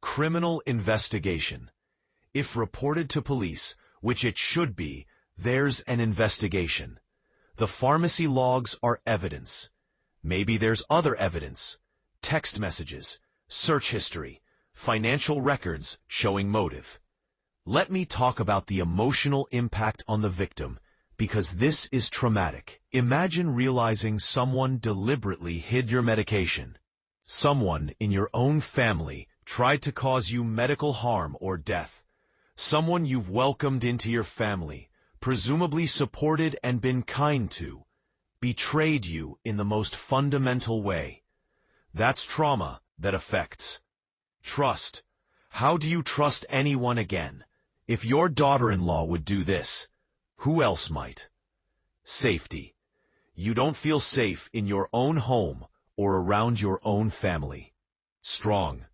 Criminal investigation. If reported to police, which it should be, there's an investigation. The pharmacy logs are evidence. Maybe there's other evidence. Text messages, search history, financial records showing motive. Let me talk about the emotional impact on the victim, because this is traumatic. Imagine realizing someone deliberately hid your medication. Someone in your own family tried to cause you medical harm or death. Someone you've welcomed into your family, presumably supported and been kind to, betrayed you in the most fundamental way. That's trauma that affects trust. How do you trust anyone again? If your daughter-in-law would do this, who else might? Safety. You don't feel safe in your own home or around your own family. Strong.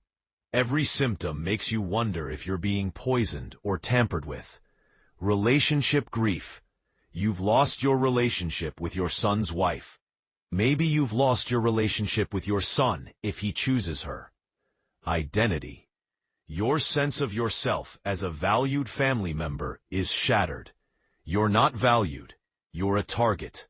Every symptom makes you wonder if you're being poisoned or tampered with. Relationship grief. You've lost your relationship with your son's wife. Maybe you've lost your relationship with your son if he chooses her. Identity. Your sense of yourself as a valued family member is shattered. You're not valued. You're a target.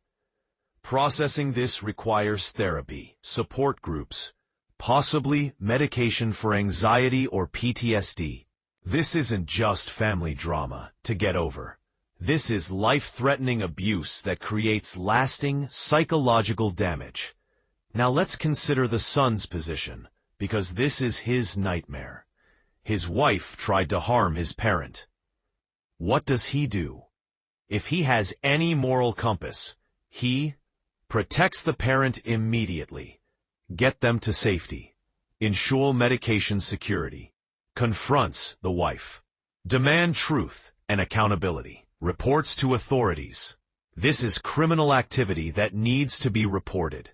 Processing this requires therapy, support groups, possibly medication for anxiety or PTSD. This isn't just family drama to get over. This is life-threatening abuse that creates lasting psychological damage. Now let's consider the son's position, because this is his nightmare. His wife tried to harm his parent. What does he do? If he has any moral compass, he protects the parent immediately. Get them to safety. Ensure medication security. Confronts the wife. Demand truth and accountability. Reports to authorities. This is criminal activity that needs to be reported.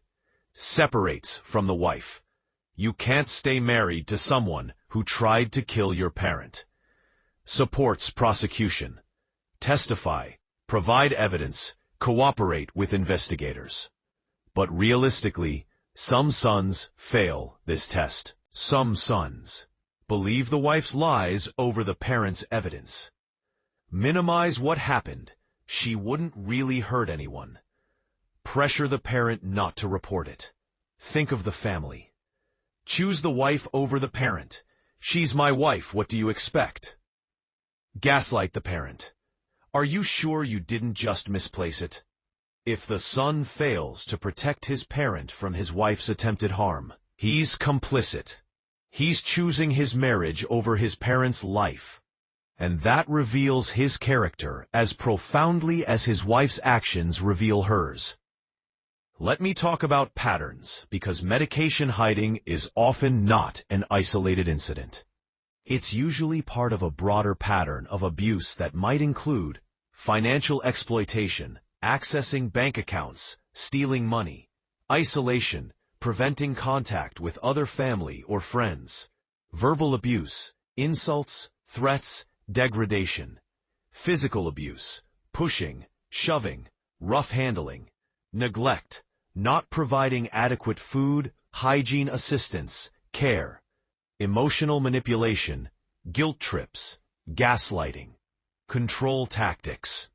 Separates from the wife. You can't stay married to someone who tried to kill your parent. Supports prosecution. Testify. Provide evidence. Cooperate with investigators. But realistically, some sons fail this test. Some sons believe the wife's lies over the parent's evidence. Minimize what happened. She wouldn't really hurt anyone. Pressure the parent not to report it. Think of the family. Choose the wife over the parent. She's my wife, what do you expect? Gaslight the parent. Are you sure you didn't just misplace it? If the son fails to protect his parent from his wife's attempted harm, he's complicit. He's choosing his marriage over his parent's life. And that reveals his character as profoundly as his wife's actions reveal hers. Let me talk about patterns, because medication hiding is often not an isolated incident. It's usually part of a broader pattern of abuse that might include financial exploitation, accessing bank accounts, stealing money, isolation, preventing contact with other family or friends, verbal abuse, insults, threats, degradation, physical abuse, pushing, shoving, rough handling, neglect, not providing adequate food, hygiene assistance, care, emotional manipulation, guilt trips, gaslighting, control tactics.